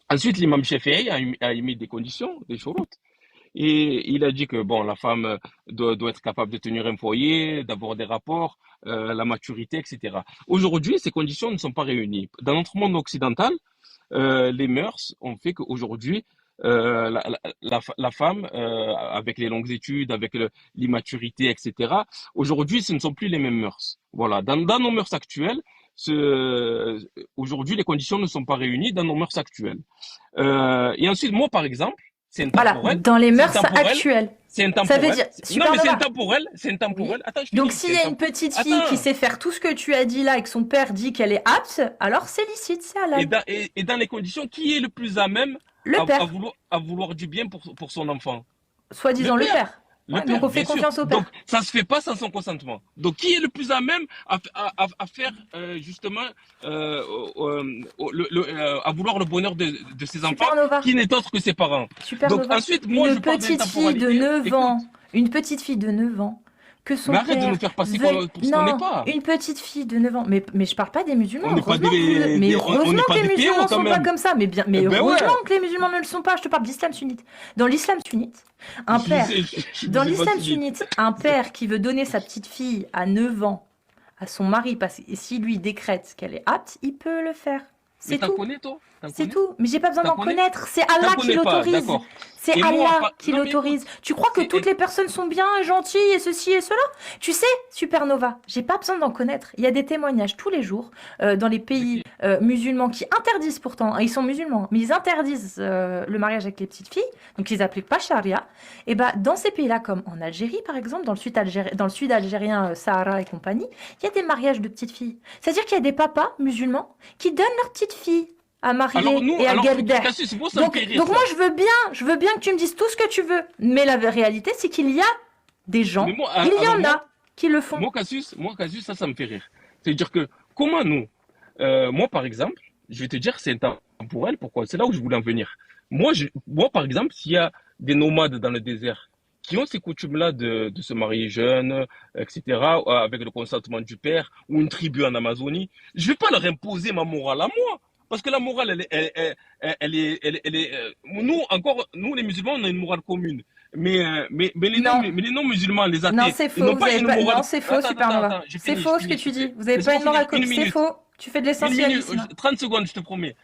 Ensuite, l'imam Shafi'i a émis des conditions, des choses. Et il a dit que bon, la femme doit être capable de tenir un foyer, d'avoir des rapports, la maturité, etc. Aujourd'hui, ces conditions ne sont pas réunies. Dans notre monde occidental, les mœurs ont fait qu'aujourd'hui, la femme, avec les longues études, avec l'immaturité, etc., aujourd'hui, ce ne sont plus les mêmes mœurs. Voilà. Dans nos mœurs actuelles, aujourd'hui, les conditions ne sont pas réunies dans nos mœurs actuelles. Et ensuite, moi, par exemple, c'est Voilà, intemporel, dans les c'est mœurs intemporel, actuelles. c'est Ça veut intemporel. dire, Non, mais Supernova. c'est Oui. intemporel. Attends, je Donc finis. s'il y a une petite fille qui Attends. sait faire tout ce que tu as dit là et que son père dit qu'elle est apte, alors c'est licite, c'est halal. Et dans les conditions, qui est le plus à même Le père, à vouloir du bien pour son enfant? Le soi-disant le père. père. Le Ouais, donc père, on fait bien sûr. confiance au Donc, père. ça se fait pas sans son consentement. Donc, qui est le plus à même à faire justement à vouloir le bonheur de ses enfants, Supernova. qui n'est autre que ses parents. Donc, Supernova. ensuite, moi, je Une parle petite fille de d'intemporalité. 9 Écoute, ans, une petite fille de 9 ans, que son mais arrête de nous père faire passer veuille... pour ce qu'on n'est Non, pas. une petite fille de 9 ans. Mais je parle pas des musulmans. On n'est pas Heureusement que vous... Mais on heureusement n'est que pas les des PO musulmans quand sont pas même. comme ça. Mais Ben heureusement ouais. que les musulmans ne le sont pas. Je te parle d'islam sunnite. Dans l'islam sunnite, un père... Je suis Dans musulman l'islam sunnite. sunnite, un père qui veut donner sa petite fille à 9 ans à son mari, parce que si lui décrète qu'elle est apte, il peut le faire. Mais C'est t'en tout. connais, toi? T'en C'est connais? tout. Mais j'ai pas besoin T'en d'en connais? connaître. C'est T'en Allah qui connais pas, l'autorise. d'accord. C'est Et moi, Allah qui non mais écoute, l'autorise. Tu crois que c'est, toutes les personnes sont bien et gentilles et ceci et cela? Tu sais, Supernova, j'ai pas besoin d'en connaître. Il y a des témoignages tous les jours dans les de pays qui? musulmans qui interdisent pourtant, ils sont musulmans, mais ils interdisent le mariage avec les petites filles, donc ils appliquent pas charia. Et bah dans ces pays-là, comme en Algérie par exemple, dans le sud algérien, Sahara et compagnie, il y a des mariages de petites filles. C'est-à-dire qu'il y a des papas musulmans qui donnent leurs petites filles à Alors marier nous, et à alors guerder. Cassius, moi ça me fait rire Donc ça. moi je veux bien que tu me dises tout ce que tu veux, mais la réalité c'est qu'il y a des Mais gens, moi, il y alors en a qui le font. moi Cassius, ça me fait rire. C'est-à-dire que comment nous, moi par exemple, je vais te dire c'est intemporel. Pourquoi? C'est là où je voulais en venir. Moi par exemple, s'il y a des nomades dans le désert qui ont ces coutumes-là de se marier jeune, etc., avec le consentement du père, ou une tribu en Amazonie, je vais pas leur imposer ma morale à moi. Parce que la morale, nous les musulmans, on a une morale commune. Mais Non, les non-musulmans, les non athées, c'est ils faux, n'ont vous pas avez une pas... morale. Non c'est faux Supernova. J'ai C'est fini, faux ce que tu s'il te plaît. dis, vous avez pas Laisse-moi une finir morale une comme... C'est minute. faux, tu fais de Une minute, l'essentialisme. 30 secondes, je te promets.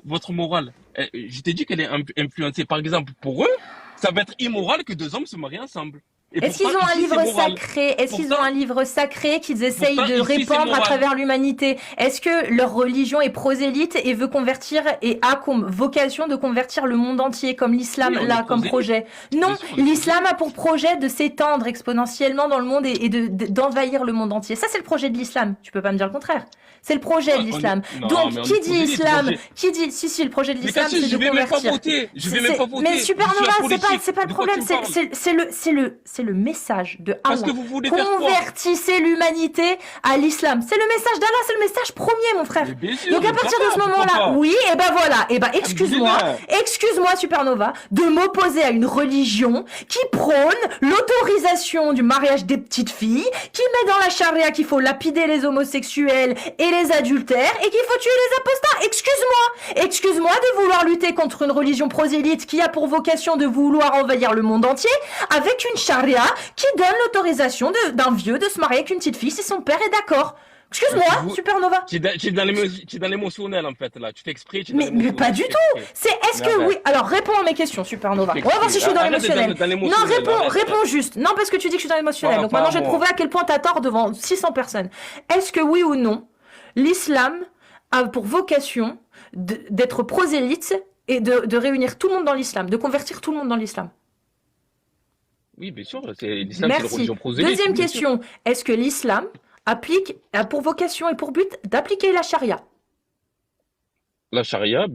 Votre morale, je t'ai dit qu'elle est influencée. Par exemple, pour eux, ça va être immoral que deux hommes se marient ensemble. Et Est-ce pourtant, qu'ils ont un ici, c'est livre moral. sacré? Est-ce qu'ils ont Pourtant, un livre sacré qu'ils essayent de ici, c'est répandre à moral. travers l'humanité? Est-ce que leur religion est prosélyte et veut convertir et a comme vocation de convertir le monde entier comme l'islam Oui, on est l'a comme prosélyte. projet? Non, Bien sûr, on est l'islam prosélyte. a pour projet de s'étendre exponentiellement dans le monde et d'envahir le monde entier. Ça, c'est le projet de l'islam. Tu peux pas me dire le contraire. C'est le projet de l'islam. Non, Donc, mais on qui est dit prosélyte. islam, qui dit, si, le projet de Mais l'islam, Cassius, c'est je de vais même pas convertir. voter. Je vais même pas voter. Mais Je suis Supernova, apolitique. c'est pas le De quoi problème, tu me parles? c'est le message de Parce que Allah. vous voulez faire quoi? Convertissez l'humanité à l'islam. C'est le message d'Allah, c'est le message premier, mon frère. Mais bien sûr, Donc à partir de ce pourquoi moment-là, pas? oui, et ben voilà, et ben Alhamdoulilah. excuse-moi Supernova, de m'opposer à une religion qui prône l'autorisation du mariage des petites filles, qui met dans la charia qu'il faut lapider les homosexuels et les adultères, et qu'il faut tuer les apostats. Excuse-moi de vouloir lutter contre une religion prosélyte qui a pour vocation de vouloir envahir le monde entier, avec une charia qui donne l'autorisation d'un vieux de se marier avec une petite fille si son père est d'accord. Excuse-moi, Vous- Supernova. Tu es dans l'émotionnel en fait là. Tu fais exprès, tu es dans Mais pas l'émotionnel. du Tu fais tout. exprès. C'est est-ce Mais que arrête. oui? Alors réponds à mes questions, Supernova. Tu fais On va voir si je suis dans exprès. Arrête d'être l'émotionnel. dans Non, l'émotionnel. Arrête. réponds juste. Non, parce que tu dis que je suis dans l'émotionnel. Pas, Donc maintenant, pas je vais te moi. prouver à quel point t'as tort devant 600 personnes. Est-ce que oui ou non, l'islam a pour vocation d'être prosélyte et de réunir tout le monde dans l'islam, de convertir tout le monde dans l'islam. Oui, bien sûr, l'islam, c'est une Merci. religion prosélyte, Deuxième bien sûr. question, est-ce que l'islam a pour vocation et pour but d'appliquer la charia? La charia,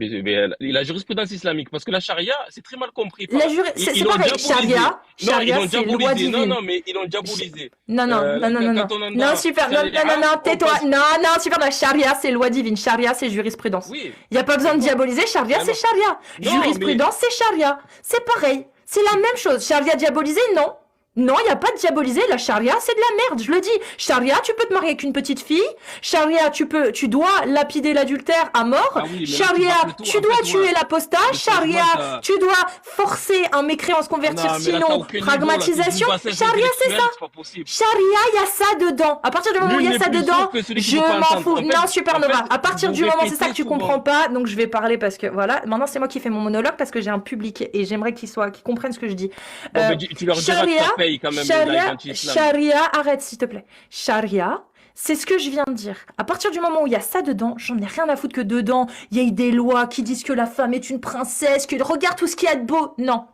la jurisprudence islamique, parce que la charia, c'est très mal compris par. Ils C'est l'ont pareil, diabolisé. Non, ils charia l'ont c'est loi diabolisé. Non, divine. non, mais ils l'ont Ch- diabolisé. Non, non, non, non, non, non. Quand on Non, entend super, non, non, non, charia, non, on tais-toi. pense. Non, non, super, la charia, c'est loi divine. Charia, c'est jurisprudence. Oui, Il n'y a pas besoin de d'accord. diaboliser. Charia, c'est Alors, charia. non, mais. Jurisprudence, c'est charia. C'est pareil. C'est la même chose. Charia diabolisé, non. Non, il n'y a pas de diaboliser. La charia, c'est de la merde, je le dis. Charia, tu peux te marier avec une petite fille. Charia, tu dois lapider l'adultère à mort. Ah oui, mais là, tu Charia, bâcles tout. tu En dois fait, tuer l'apostat. mais Charia, franchement, t'as. tu dois forcer un mécréant à se convertir, Non, mais là, t'as sinon aucun niveau, là. T'es d'une pragmatisation. bassesse Charia, c'est ça. intellectuelle, c'est pas possible. Charia, il y a ça dedans. À partir du moment où il Nul y a n'est ça plus dedans, sourd que celui qui je veut pas m'en entendre. fous. Non, Supernova. À partir Vous du moment, c'est ça répétez que tu souvent. comprends pas, donc je vais parler parce que voilà. Maintenant, c'est moi qui fais mon monologue parce que j'ai un public et j'aimerais qu'ils comprennent ce que je dis. Bon, Euh, ben, tu leur diras que Charia, ça paye quand même le live Charia, anti-islam. Charia, arrête s'il te plaît. Charia, c'est ce que je viens de dire. À partir du moment où il y a ça dedans, j'en ai rien à foutre que dedans, il y ait des lois qui disent que la femme est une princesse, que regarde tout ce qu'il y a de beau. Non.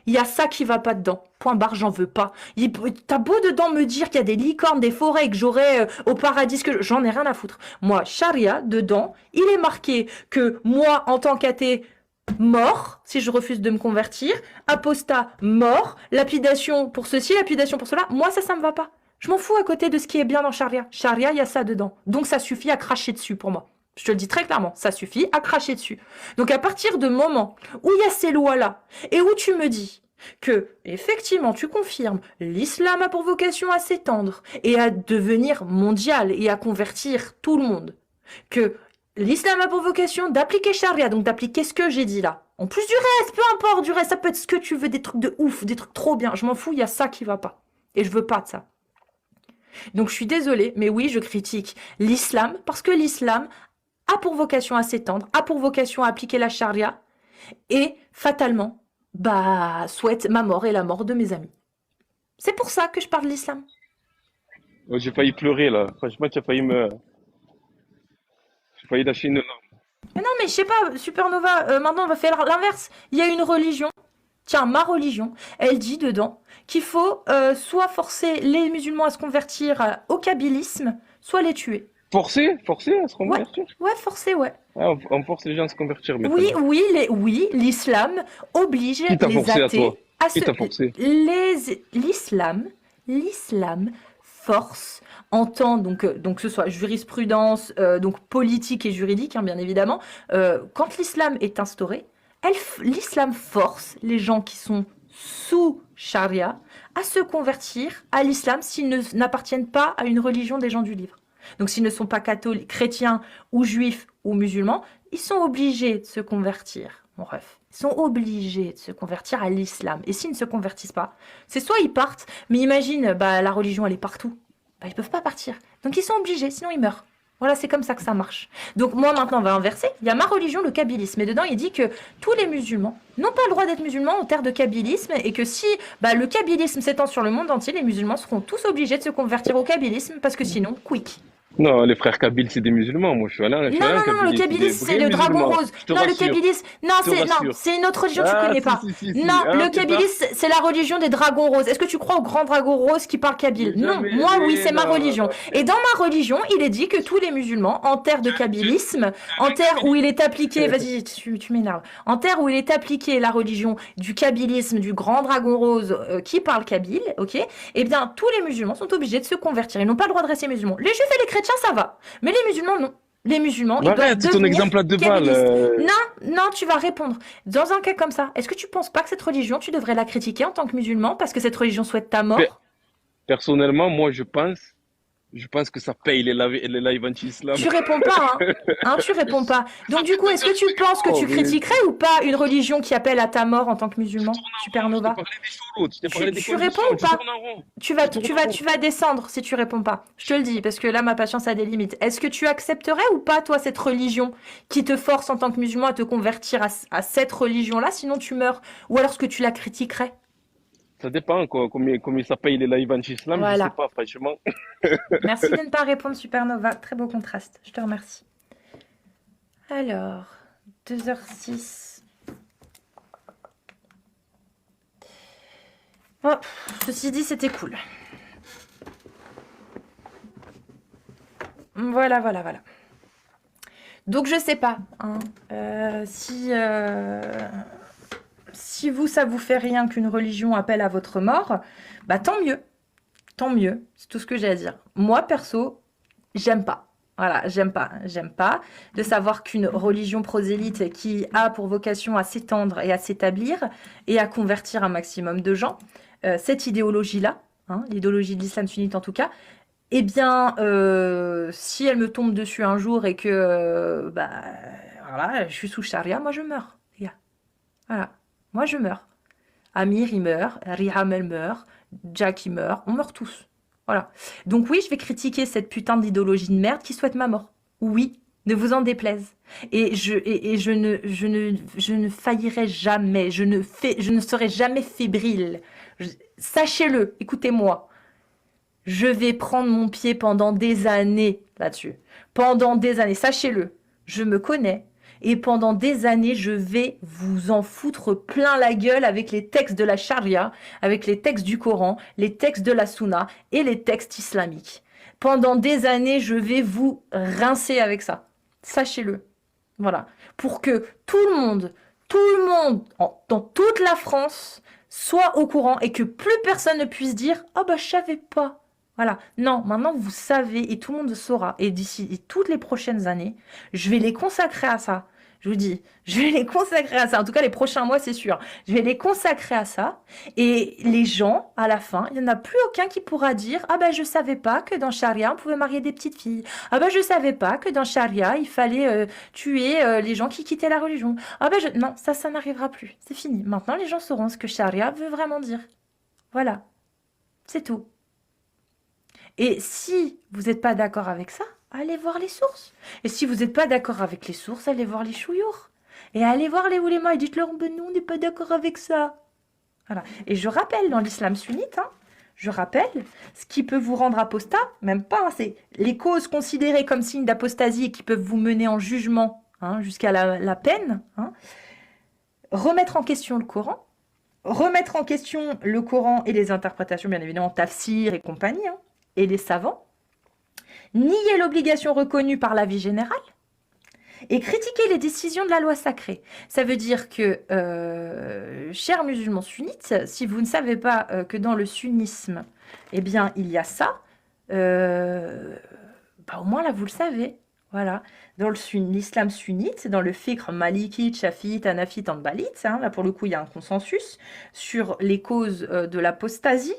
Il y a ça qui va pas dedans. Point barre, j'en veux pas. T'as beau dedans me dire qu'il y a des licornes, des forêts, que j'aurais au paradis, que j'en ai rien à foutre. Moi, charia, dedans, il est marqué que moi, en tant qu'athée, mort, si je refuse de me convertir, apostat, mort, lapidation pour ceci, lapidation pour cela. Moi, ça me va pas. Je m'en fous à côté de ce qui est bien dans charia. Charia, il y a ça dedans. Donc ça suffit à cracher dessus pour moi. Je te le dis très clairement, ça suffit à cracher dessus. Donc à partir du moment où il y a ces lois-là, et où tu me dis que, effectivement, tu confirmes, l'islam a pour vocation à s'étendre et à devenir mondial et à convertir tout le monde, que l'islam a pour vocation d'appliquer charia, donc d'appliquer ce que j'ai dit là. En plus du reste, peu importe du reste, ça peut être ce que tu veux, des trucs de ouf, des trucs trop bien, je m'en fous, il y a ça qui va pas. Et je veux pas de ça. Donc je suis désolée, mais oui, je critique l'islam, parce que l'islam a pour vocation à s'étendre, a pour vocation à appliquer la charia, et fatalement, souhaite ma mort et la mort de mes amis. C'est pour ça que je parle de l'islam. Oh, j'ai failli pleurer, là. Franchement, j'ai failli lâcher une larme. Mais non, mais je sais pas, Supernova, maintenant on va faire l'inverse. Il y a une religion, tiens, ma religion, elle dit dedans qu'il faut soit forcer les musulmans à se convertir au kabylisme, soit les tuer. Forcer à se Ouais, convertir. ouais, forcer, ouais. Ah, on force les gens à se convertir Oui, maintenant. oui, l'islam oblige Qui t'a les forcé à toi? athées à Qui se... t'a forcé? L'islam force en tant, donc que ce soit jurisprudence, donc politique et juridique, hein, bien évidemment, quand l'islam est instauré, l'islam force les gens qui sont sous charia à se convertir à l'islam s'ils n'appartiennent pas à une religion des gens du livre. Donc s'ils ne sont pas catholiques, chrétiens ou juifs ou musulmans, ils sont obligés de se convertir, mon ref. Ils sont obligés de se convertir à l'islam. Et s'ils ne se convertissent pas, c'est soit ils partent, mais imagine, la religion, elle est partout. Ils peuvent pas partir. Donc ils sont obligés, sinon ils meurent. Voilà, c'est comme ça que ça marche. Donc moi, maintenant, on va inverser. Il y a ma religion, le kabylisme. Et dedans, il dit que tous les musulmans n'ont pas le droit d'être musulmans en terre de kabylisme. Et que si le kabylisme s'étend sur le monde entier, les musulmans seront tous obligés de se convertir au kabylisme. Parce que sinon, quick. Non, les frères Kabyles, c'est des musulmans. Moi, je suis Non, allé en non, non, le Kabylie. C'est des kabylisme, c'est vrais le dragon musulmans. rose. Je te Non, le rassure. kabylisme, non, Je te rassure. c'est une autre religion que tu Ah, connais si, pas. si, si, si. Non, Ah, le c'est ça? kabylisme, c'est la religion des dragons roses. Est-ce que tu crois au grand dragon rose qui parle kabyle? Mais Non, jamais, moi, oui, mais c'est ma non, religion. non. Et dans ma religion, il est dit que tous les musulmans, en terre de kabylisme, en terre où il est appliqué, vas-y, tu m'énerves, en terre où il est appliqué la religion du kabylisme, du grand dragon rose qui parle kabyle, ok? Eh bien, tous les musulmans sont obligés de se convertir. Ils n'ont pas le droit de rester musulmans. Les juifs et les chrétiens, ça va. Mais les musulmans, non. Les musulmans, Mais ils doivent arrête, c'est ton devenir exemple à deux balles. kabbalistes. Non, non, tu vas répondre. Dans un cas comme ça, est-ce que tu penses pas que cette religion, tu devrais la critiquer en tant que musulman parce que cette religion souhaite ta Pe- mort? Personnellement, moi, je pense que ça paye les lives anti-islam. Tu réponds pas, hein? Hein, tu réponds pas. Donc du coup, est-ce que tu penses que Oh, tu mais critiquerais ou pas une religion qui appelle à ta mort en tant que tu musulman, tournes en rond. Je t'ai Supernova? parlé des choulots, je t'ai parlé des Tu réponds conditions. ou Tu pas? tournes en rond. Tu vas, Tu tournes tu en vas, rond. tu vas descendre si tu réponds pas. Je te le dis, parce que là, ma patience a des limites. Est-ce que tu accepterais ou pas, toi, cette religion qui te force en tant que musulman à te convertir à cette religion-là, sinon tu meurs? Ou alors est-ce que tu la critiquerais? Ça dépend, quoi, combien ça paye les lives anti-islam, je sais Voilà. pas, franchement. Merci de ne pas répondre, Supernova. Très beau contraste. Je te remercie. Alors, 2h06. Oh, ceci dit, c'était cool. Voilà. Donc, je sais pas hein, si vous, ça vous fait rien qu'une religion appelle à votre mort, bah tant mieux. Tant mieux. C'est tout ce que j'ai à dire. Moi, perso, j'aime pas. Voilà, j'aime pas de savoir qu'une religion prosélyte qui a pour vocation à s'étendre et à s'établir et à convertir un maximum de gens, cette idéologie-là, hein, l'idéologie de l'islam sunnite en tout cas, eh bien, si elle me tombe dessus un jour et que, voilà, je suis sous charia, moi je meurs, les gars. Voilà, moi je meurs. Amir, il meurt, Riham, elle meurt, Jack, il meurt, on meurt tous. Voilà. Donc oui, je vais critiquer cette putain d'idéologie de merde qui souhaite ma mort. Oui, ne vous en déplaise. Et je ne faillirai jamais, je ne serai jamais fébrile. Sachez-le, écoutez-moi. Je vais prendre mon pied pendant des années là-dessus. Pendant des années, sachez-le, je me connais. Et pendant des années, je vais vous en foutre plein la gueule avec les textes de la charia, avec les textes du Coran, les textes de la Sunna et les textes islamiques. Pendant des années, je vais vous rincer avec ça. Sachez-le. Voilà. Pour que tout le monde, dans toute la France, soit au courant et que plus personne ne puisse dire « Ah bah je savais pas ». Voilà. Non, maintenant vous savez et tout le monde saura. Et d'ici toutes les prochaines années, je vais les consacrer à ça. Je vous dis, je vais les consacrer à ça. En tout cas, les prochains mois, c'est sûr. Je vais les consacrer à ça. Et les gens, à la fin, il n'y en a plus aucun qui pourra dire « Ah ben, je savais pas que dans Charia, on pouvait marier des petites filles. Ah ben, je savais pas que dans Charia, il fallait tuer les gens qui quittaient la religion. Ah ben, non, ça n'arrivera plus. C'est fini. Maintenant, les gens sauront ce que Charia veut vraiment dire. Voilà. C'est tout. Et si vous n'êtes pas d'accord avec ça, allez voir les sources. Et si vous n'êtes pas d'accord avec les sources, allez voir les chouyours. Et allez voir les oulémas et dites-leur, ben nous, on n'est pas d'accord avec ça. Voilà. Et je rappelle, dans l'islam sunnite, je rappelle, ce qui peut vous rendre apostat, même pas, c'est les causes considérées comme signes d'apostasie et qui peuvent vous mener en jugement jusqu'à la peine. Remettre en question le Coran, remettre en question le Coran et les interprétations, bien évidemment, tafsir et compagnie, et les savants, nier l'obligation reconnue par la vie générale et critiquer les décisions de la loi sacrée. Ça veut dire que, chers musulmans sunnites, si vous ne savez pas que dans le sunnisme, eh bien, il y a ça, au moins là, vous le savez. Voilà. Dans l'islam sunnite, dans le fiqh malikite, shafiite, hanafite, hanbalite, là pour le coup, il y a un consensus sur les causes de l'apostasie,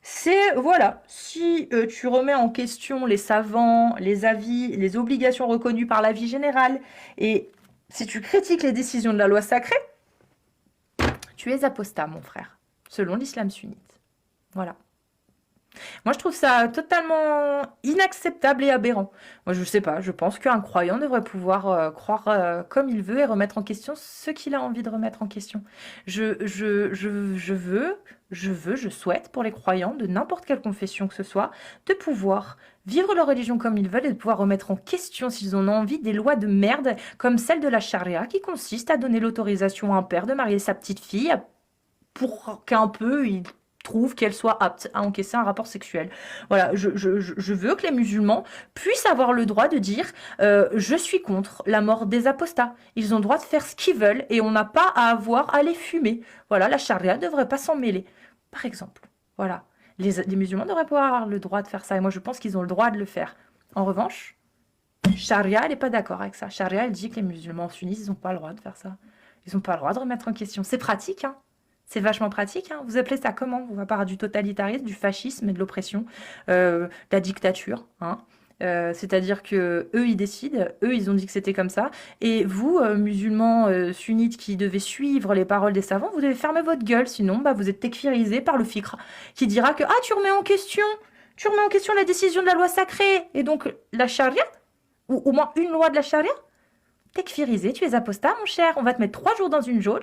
c'est, voilà, si tu remets en question les savants, les avis, les obligations reconnues par la vie générale, et si tu critiques les décisions de la loi sacrée, tu es apostat, mon frère, selon l'islam sunnite. Voilà. Moi, je trouve ça totalement inacceptable et aberrant. Moi, je sais pas, je pense qu'un croyant devrait pouvoir croire comme il veut et remettre en question ce qu'il a envie de remettre en question. Je souhaite pour les croyants de n'importe quelle confession que ce soit, de pouvoir vivre leur religion comme ils veulent et de pouvoir remettre en question s'ils en ont envie des lois de merde comme celle de la charia qui consiste à donner l'autorisation à un père de marier sa petite fille pour qu'un peu il trouve qu'elle soit apte à encaisser un rapport sexuel. Voilà, je veux que les musulmans puissent avoir le droit de dire je suis contre la mort des apostats. Ils ont le droit de faire ce qu'ils veulent et on n'a pas à avoir à les fumer. Voilà, la charia ne devrait pas s'en mêler, par exemple. Voilà, les musulmans devraient pouvoir avoir le droit de faire ça et moi je pense qu'ils ont le droit de le faire. En revanche, charia, elle n'est pas d'accord avec ça. Charia, elle dit que les musulmans sunnites, ils n'ont pas le droit de faire ça. Ils n'ont pas le droit de remettre en question. C'est pratique, C'est vachement pratique. Vous appelez ça comment? On va parler du totalitarisme, du fascisme et de l'oppression, de la dictature. C'est-à-dire que eux, ils décident. Eux, ils ont dit que c'était comme ça. Et vous, musulmans sunnites qui devez suivre les paroles des savants, vous devez fermer votre gueule. Sinon, vous êtes tekfirisés par le fiqh qui dira que tu remets en question la décision de la loi sacrée et donc la charia, ou au moins une loi de la charia. Tekfirisé, tu es apostat, mon cher. On va te mettre 3 jours dans une geôle.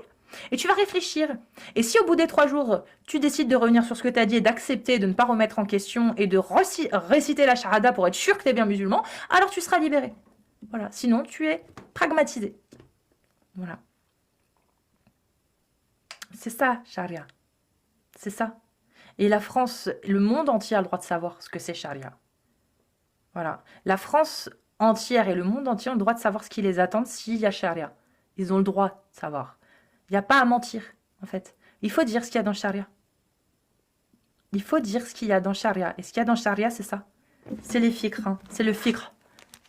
Et tu vas réfléchir. Et si au bout des 3 jours, tu décides de revenir sur ce que tu as dit et d'accepter de ne pas remettre en question et de réciter la charada pour être sûr que tu es bien musulman, alors tu seras libéré. Voilà. Sinon, tu es pragmatisé. Voilà. C'est ça, charia. C'est ça. Et la France, le monde entier a le droit de savoir ce que c'est charia. Voilà. La France entière et le monde entier ont le droit de savoir ce qui les attend s'il y a charia. Ils ont le droit de savoir. Il n'y a pas à mentir, en fait. Il faut dire ce qu'il y a dans charia. Il faut dire ce qu'il y a dans charia. Et ce qu'il y a dans charia, c'est ça. C'est les fiqh, hein. C'est le fiqh.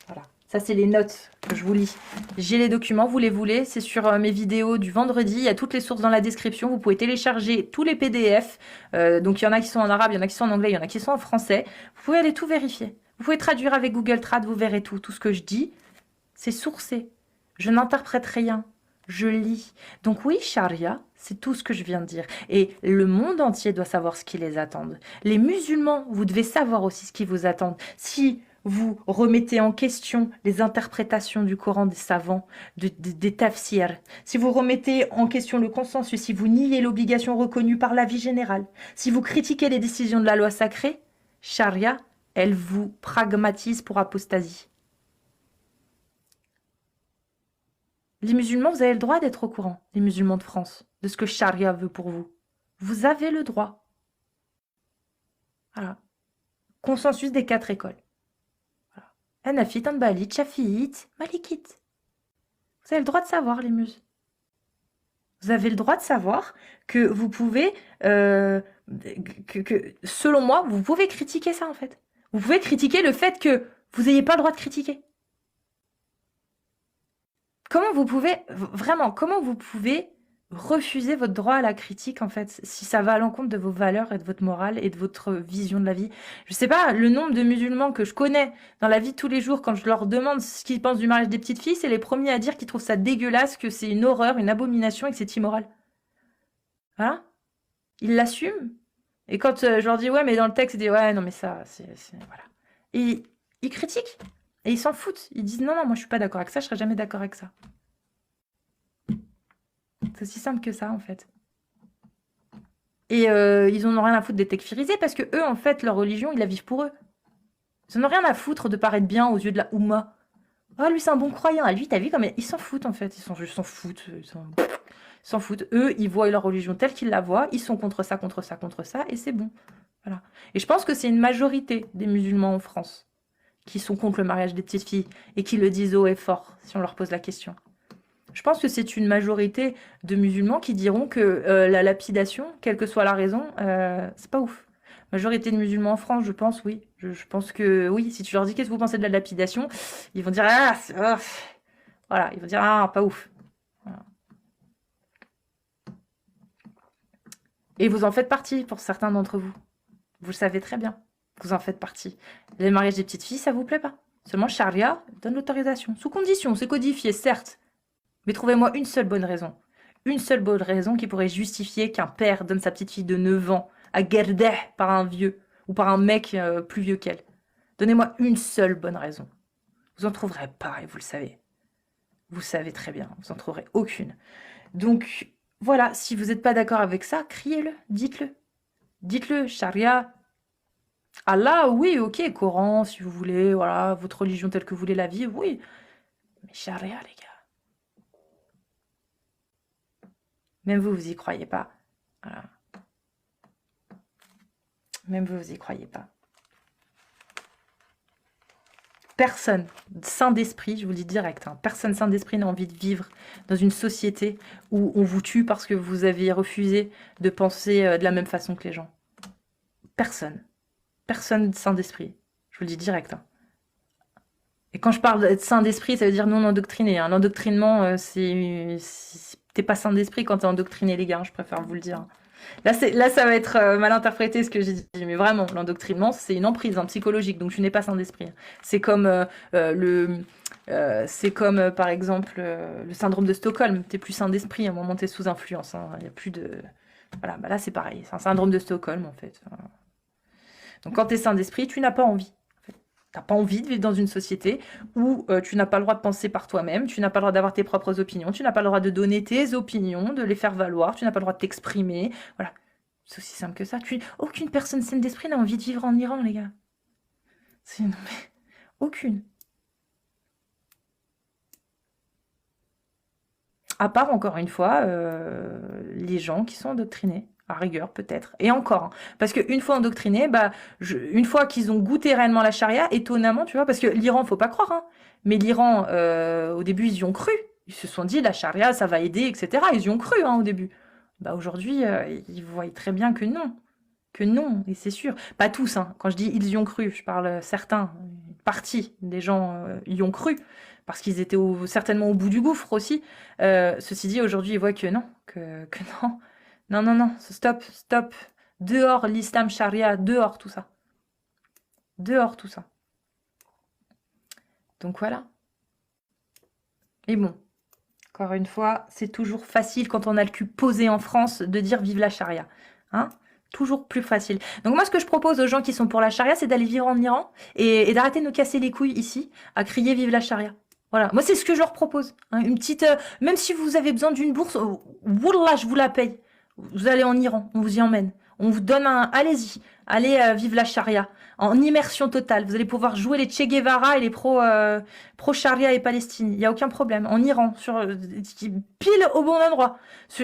Voilà. Ça, c'est les notes que je vous lis. J'ai les documents, vous les voulez. C'est sur mes vidéos du vendredi. Il y a toutes les sources dans la description. Vous pouvez télécharger tous les PDF. Donc, il y en a qui sont en arabe, il y en a qui sont en anglais, il y en a qui sont en français. Vous pouvez aller tout vérifier. Vous pouvez traduire avec Google Trad, vous verrez tout. Tout ce que je dis, c'est sourcé. Je n'interprète rien. Je lis. Donc oui, charia, c'est tout ce que je viens de dire. Et le monde entier doit savoir ce qui les attend. Les musulmans, vous devez savoir aussi ce qui vous attend. Si vous remettez en question les interprétations du Coran des savants, des tafsirs, si vous remettez en question le consensus, si vous niez l'obligation reconnue par l'avis général, si vous critiquez les décisions de la loi sacrée, charia, elle vous pragmatise pour apostasie. Les musulmans, vous avez le droit d'être au courant, les musulmans de France, de ce que charia veut pour vous. Vous avez le droit. Voilà. Consensus des 4 écoles. Voilà. Hanafite, Hanbalite, Shafiite, Malikite. Vous avez le droit de savoir, les muses. Vous avez le droit de savoir que vous pouvez, selon moi, vous pouvez critiquer ça, en fait. Vous pouvez critiquer le fait que vous n'ayez pas le droit de critiquer. Comment vous pouvez, vraiment, comment vous pouvez refuser votre droit à la critique, en fait, si ça va à l'encontre de vos valeurs et de votre morale et de votre vision de la vie? Je sais pas, le nombre de musulmans que je connais dans la vie de tous les jours, quand je leur demande ce qu'ils pensent du mariage des petites filles, c'est les premiers à dire qu'ils trouvent ça dégueulasse, que c'est une horreur, une abomination et que c'est immoral. Voilà. Ils l'assument. Et quand je leur dis, ouais, mais dans le texte, ils disent, ouais, non, mais ça, voilà. Et ils critiquent. Et ils s'en foutent. Ils disent, non, non, moi, je suis pas d'accord avec ça, je serai jamais d'accord avec ça. C'est aussi simple que ça, en fait. Et ils en ont rien à foutre des tekfirisés parce que eux, en fait, leur religion, ils la vivent pour eux. Ils en ont rien à foutre de paraître bien aux yeux de la Oumma. Oh, lui, c'est un bon croyant. Lui, t'as vu comme ils s'en foutent, en fait. Ils s'en foutent. Ils s'en foutent. Eux, ils voient leur religion telle qu'ils la voient. Ils sont contre ça, contre ça, contre ça. Et c'est bon. Voilà. Et je pense que c'est une majorité des musulmans en France qui sont contre le mariage des petites filles et qui le disent haut et fort si on leur pose la question. Je pense que c'est une majorité de musulmans qui diront que la lapidation, quelle que soit la raison, c'est pas ouf. Majorité de musulmans en France, je pense, oui. Je pense que oui, si tu leur dis qu'est-ce que vous pensez de la lapidation, ils vont dire ah, voilà, ils vont dire ah, pas ouf. Voilà. Et vous en faites partie pour certains d'entre vous. Vous le savez très bien. Vous en faites partie. Les mariages des petites filles, ça vous plaît pas. Seulement charia donne l'autorisation. Sous condition, c'est codifié, certes. Mais trouvez-moi une seule bonne raison. Une seule bonne raison qui pourrait justifier qu'un père donne sa petite fille de 9 ans à Gerdeh par un vieux ou par un mec plus vieux qu'elle. Donnez-moi une seule bonne raison. Vous en trouverez pas et vous le savez. Vous savez très bien, vous en trouverez aucune. Donc voilà, si vous n'êtes pas d'accord avec ça, criez-le, dites-le. Dites-le, charia. Allah, oui, ok, Coran, si vous voulez, voilà, votre religion telle que vous voulez la vivre, oui. Mais charia, les gars. Même vous, vous y croyez pas. Voilà. Même vous, vous y croyez pas. Personne sain d'esprit, je vous le dis direct, hein, personne sain d'esprit n'a envie de vivre dans une société où on vous tue parce que vous avez refusé de penser de la même façon que les gens. Personne. Personne sain d'esprit. Je vous le dis direct. Hein. Et quand je parle d'être sain d'esprit, ça veut dire non endoctriné. Hein. L'endoctrinement, t'es pas sain d'esprit quand t'es endoctriné, les gars. Hein, je préfère vous le dire. Hein. Là, ça va être mal interprété ce que j'ai dit. Mais vraiment, l'endoctrinement, c'est une emprise psychologique. Donc, tu n'es pas sain d'esprit. C'est comme, par exemple, le syndrome de Stockholm. Tu n'es plus sain d'esprit. À un moment, tu es sous influence. Hein. Il n'y a plus de... Voilà, bah là, c'est pareil. C'est un syndrome de Stockholm, en fait. Voilà. Donc, quand tu es sain d'esprit, tu n'as pas envie. Tu n'as pas envie de vivre dans une société où tu n'as pas le droit de penser par toi-même, tu n'as pas le droit d'avoir tes propres opinions, tu n'as pas le droit de donner tes opinions, de les faire valoir, tu n'as pas le droit de t'exprimer. Voilà. C'est aussi simple que ça. Aucune personne saine d'esprit n'a envie de vivre en Iran, les gars. Non, mais... Aucune. À part, encore une fois, les gens qui sont endoctrinés, à rigueur peut-être. Et encore, hein. Parce qu'une fois endoctrinés, bah, une fois qu'ils ont goûté réellement la charia, étonnamment, tu vois, parce que l'Iran, faut pas croire, hein, mais l'Iran, au début, ils y ont cru. Ils se sont dit, la charia, ça va aider, etc. Ils y ont cru, hein, au début. Bah, aujourd'hui, ils voient très bien que non. Que non, et c'est sûr. Pas tous, hein. Quand je dis ils y ont cru, je parle certains, une partie des gens y ont cru, parce qu'ils étaient certainement au bout du gouffre aussi. Ceci dit, aujourd'hui, ils voient que non, que non. Non, non, non, stop, stop. Dehors l'islam charia, dehors tout ça. Dehors tout ça. Donc voilà. Et bon, encore une fois, c'est toujours facile quand on a le cul posé en France de dire vive la charia. Hein? Toujours plus facile. Donc moi, ce que je propose aux gens qui sont pour la charia, c'est d'aller vivre en Iran et d'arrêter de nous casser les couilles ici à crier vive la charia. Voilà, moi c'est ce que je leur propose. Hein. Une petite, même si vous avez besoin d'une bourse, wallah, je vous la paye. Vous allez en Iran, on vous y emmène. On vous donne un, allez-y, allez vive la charia en immersion totale. Vous allez pouvoir jouer les Che Guevara et les pro charia et Palestine. Il y a aucun problème. En Iran, pile au bon endroit.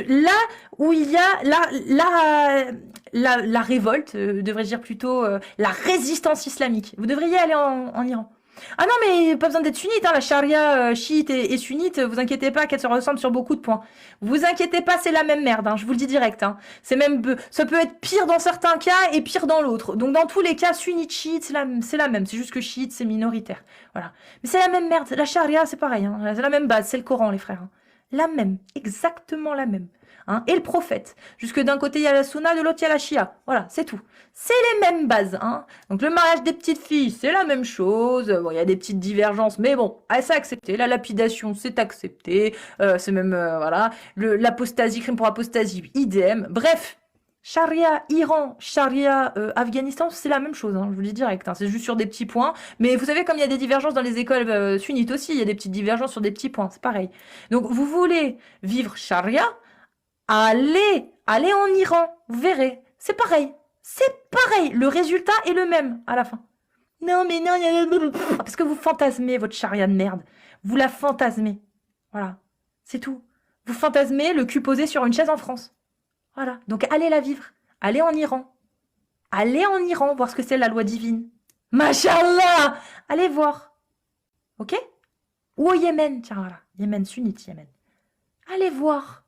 Là où il y a la révolte, devrais-je dire plutôt la résistance islamique. Vous devriez aller en Iran. Ah non, mais pas besoin d'être sunnite, hein, la charia chiite et sunnite, vous inquiétez pas qu'elle se ressemble sur beaucoup de points. Vous inquiétez pas, c'est la même merde, hein, je vous le dis direct. Hein. C'est même, ça peut être pire dans certains cas et pire dans l'autre. Donc dans tous les cas, sunnite, chiite, c'est la même. C'est juste que chiite, c'est minoritaire. Voilà. Mais c'est la même merde. La charia, c'est pareil. Hein. C'est la même base, c'est le Coran, les frères. Hein. La même, exactement la même. Hein, et le prophète. Jusque d'un côté, il y a la sunna, de l'autre, il y a la shia. Voilà, c'est tout. C'est les mêmes bases. Hein. Donc le mariage des petites filles, c'est la même chose. Bon, il y a des petites divergences, mais bon, c'est accepté. La lapidation, c'est accepté. C'est même, voilà. L'apostasie, crime pour apostasie, idem. Bref, charia Iran, charia Afghanistan, c'est la même chose. Hein, je vous le dis direct. Hein, c'est juste sur des petits points. Mais vous savez, comme il y a des divergences dans les écoles sunnites aussi, il y a des petites divergences sur des petits points. C'est pareil. Donc vous voulez vivre charia, allez en Iran, vous verrez. C'est pareil. C'est pareil. Le résultat est le même à la fin. Non, mais non, parce que vous fantasmez votre charia de merde. Vous la fantasmez. Voilà. C'est tout. Vous fantasmez le cul posé sur une chaise en France. Voilà. Donc allez la vivre. Allez en Iran. Allez en Iran voir ce que c'est la loi divine. Mashallah. Allez voir. Ok? Ou au Yémen. Tiens, voilà. Yémen, sunnite, Yémen. Allez voir.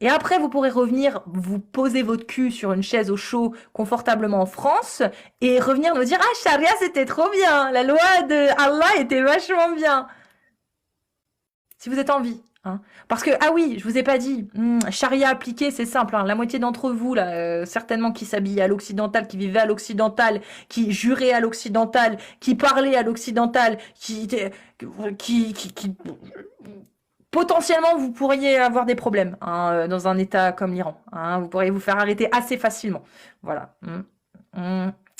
Et après, vous pourrez revenir, vous poser votre cul sur une chaise au chaud, confortablement en France, et revenir nous dire « Ah, charia, c'était trop bien. La loi de Allah était vachement bien. » Si vous êtes en vie. Hein. Parce que, ah oui, je vous ai pas dit, charia appliquée, c'est simple. Hein. La moitié d'entre vous, là, certainement qui s'habillaient à l'occidental, qui vivaient à l'occidental, qui juraient à l'occidental, qui parlaient à l'occidental, qui potentiellement, vous pourriez avoir des problèmes hein, dans un État comme l'Iran. Hein, vous pourriez vous faire arrêter assez facilement. Voilà.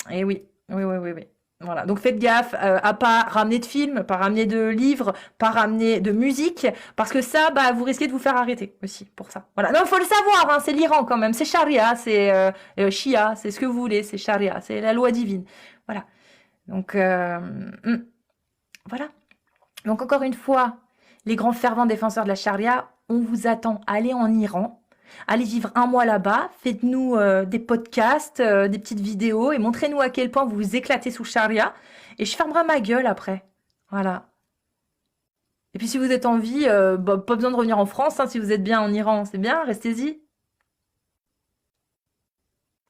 Et oui. Oui. Voilà. Donc faites gaffe à pas ramener de films, pas ramener de livres, pas ramener de musique, parce que ça, bah, vous risquez de vous faire arrêter aussi pour ça. Voilà. Non, il faut le savoir. Hein, c'est l'Iran quand même. C'est charia, c'est shia, c'est ce que vous voulez. C'est charia, c'est la loi divine. Voilà. Donc voilà. Donc encore une fois. Les grands fervents défenseurs de la charia, on vous attend. Allez en Iran, allez vivre un mois là-bas, faites-nous des podcasts, des petites vidéos et montrez-nous à quel point vous vous éclatez sous charia. Et je fermerai ma gueule après. Voilà. Et puis si vous êtes en vie, bah, pas besoin de revenir en France. Hein, si vous êtes bien en Iran, c'est bien, restez-y.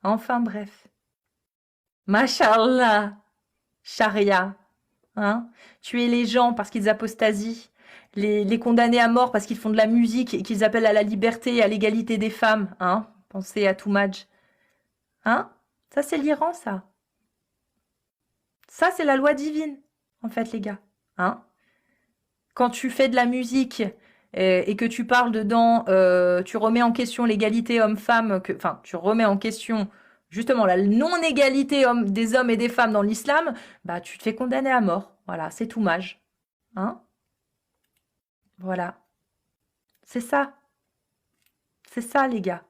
Enfin bref. Mashallah. Charia. Hein, tuer les gens parce qu'ils apostasient. Les condamner à mort parce qu'ils font de la musique et qu'ils appellent à la liberté et à l'égalité des femmes. Hein? Pensez à Toumadj. Hein? Ça, c'est l'Iran, ça. Ça, c'est la loi divine, en fait, les gars. Hein? Quand tu fais de la musique et que tu parles dedans, tu remets en question l'égalité homme-femme, enfin, tu remets en question justement la non-égalité des hommes et des femmes dans l'islam, bah, tu te fais condamner à mort. Voilà, c'est Toumadj. Hein? Voilà. C'est ça. C'est ça, les gars.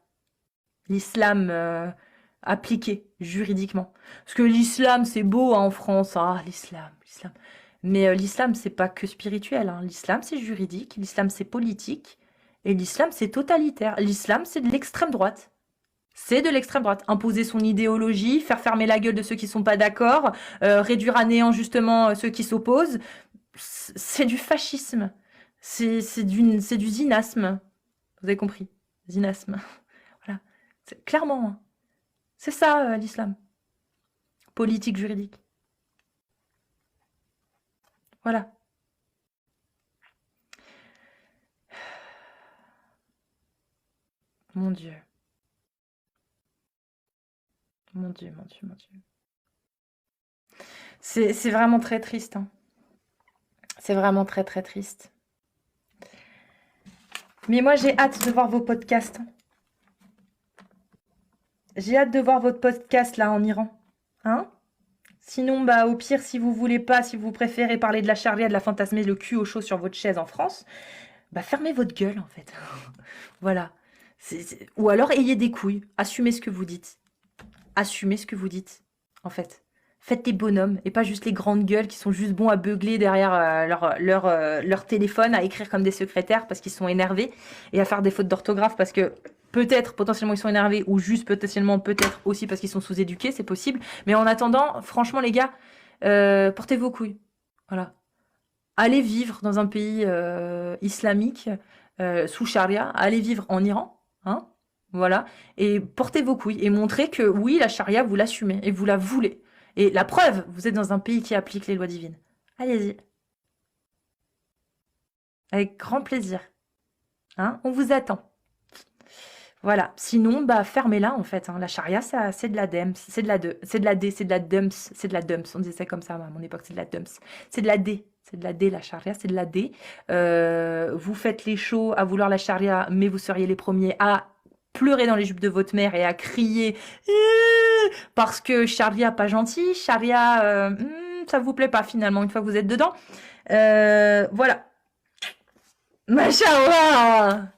L'islam appliqué juridiquement. Parce que l'islam, c'est beau hein, en France. Ah, l'islam. Mais l'islam, c'est pas que spirituel, hein. L'islam, c'est juridique. L'islam, c'est politique. Et l'islam, c'est totalitaire. L'islam, c'est de l'extrême droite. C'est de l'extrême droite. Imposer son idéologie, faire fermer la gueule de ceux qui sont pas d'accord, réduire à néant justement ceux qui s'opposent. C'est du fascisme. C'est du zinasme. Vous avez compris? Zinasme. Voilà. Clairement, hein. C'est ça l'islam. Politique, juridique. Voilà. Mon Dieu. Mon Dieu, mon Dieu, mon Dieu. C'est vraiment très triste, hein. C'est vraiment très très triste. Mais moi j'ai hâte de voir vos podcasts. J'ai hâte de voir votre podcast là en Iran. Hein? Sinon, bah au pire, si vous voulez pas, si vous préférez parler de la charia, de la fantasmer le cul au chaud sur votre chaise en France, bah fermez votre gueule en fait. Voilà. Ou alors ayez des couilles. Assumez ce que vous dites. Assumez ce que vous dites, en fait. Faites des bonhommes et pas juste les grandes gueules qui sont juste bons à beugler derrière leur téléphone, à écrire comme des secrétaires parce qu'ils sont énervés et à faire des fautes d'orthographe parce que peut-être potentiellement ils sont énervés ou juste potentiellement peut-être aussi parce qu'ils sont sous-éduqués, c'est possible. Mais en attendant, franchement les gars, portez vos couilles. Voilà. Allez vivre dans un pays islamique sous charia, allez vivre en Iran, hein, voilà, et portez vos couilles et montrez que oui, la charia, vous l'assumez et vous la voulez. Et la preuve, vous êtes dans un pays qui applique les lois divines. Allez-y, avec grand plaisir. Hein, on vous attend. Voilà. Sinon, bah fermez-la en fait, hein. La charia, ça, c'est de la DEMS, c'est de la DUMS, c'est de la DUMS. On disait ça comme ça à mon époque, c'est de la DUMS. C'est de la D. C'est de la D, la charia, c'est de la D. Vous faites les shows à vouloir la charia, mais vous seriez les premiers à pleurer dans les jupes de votre mère et à crier parce que charia pas gentil, charia ça vous plaît pas finalement une fois que vous êtes dedans. Voilà. Machallah.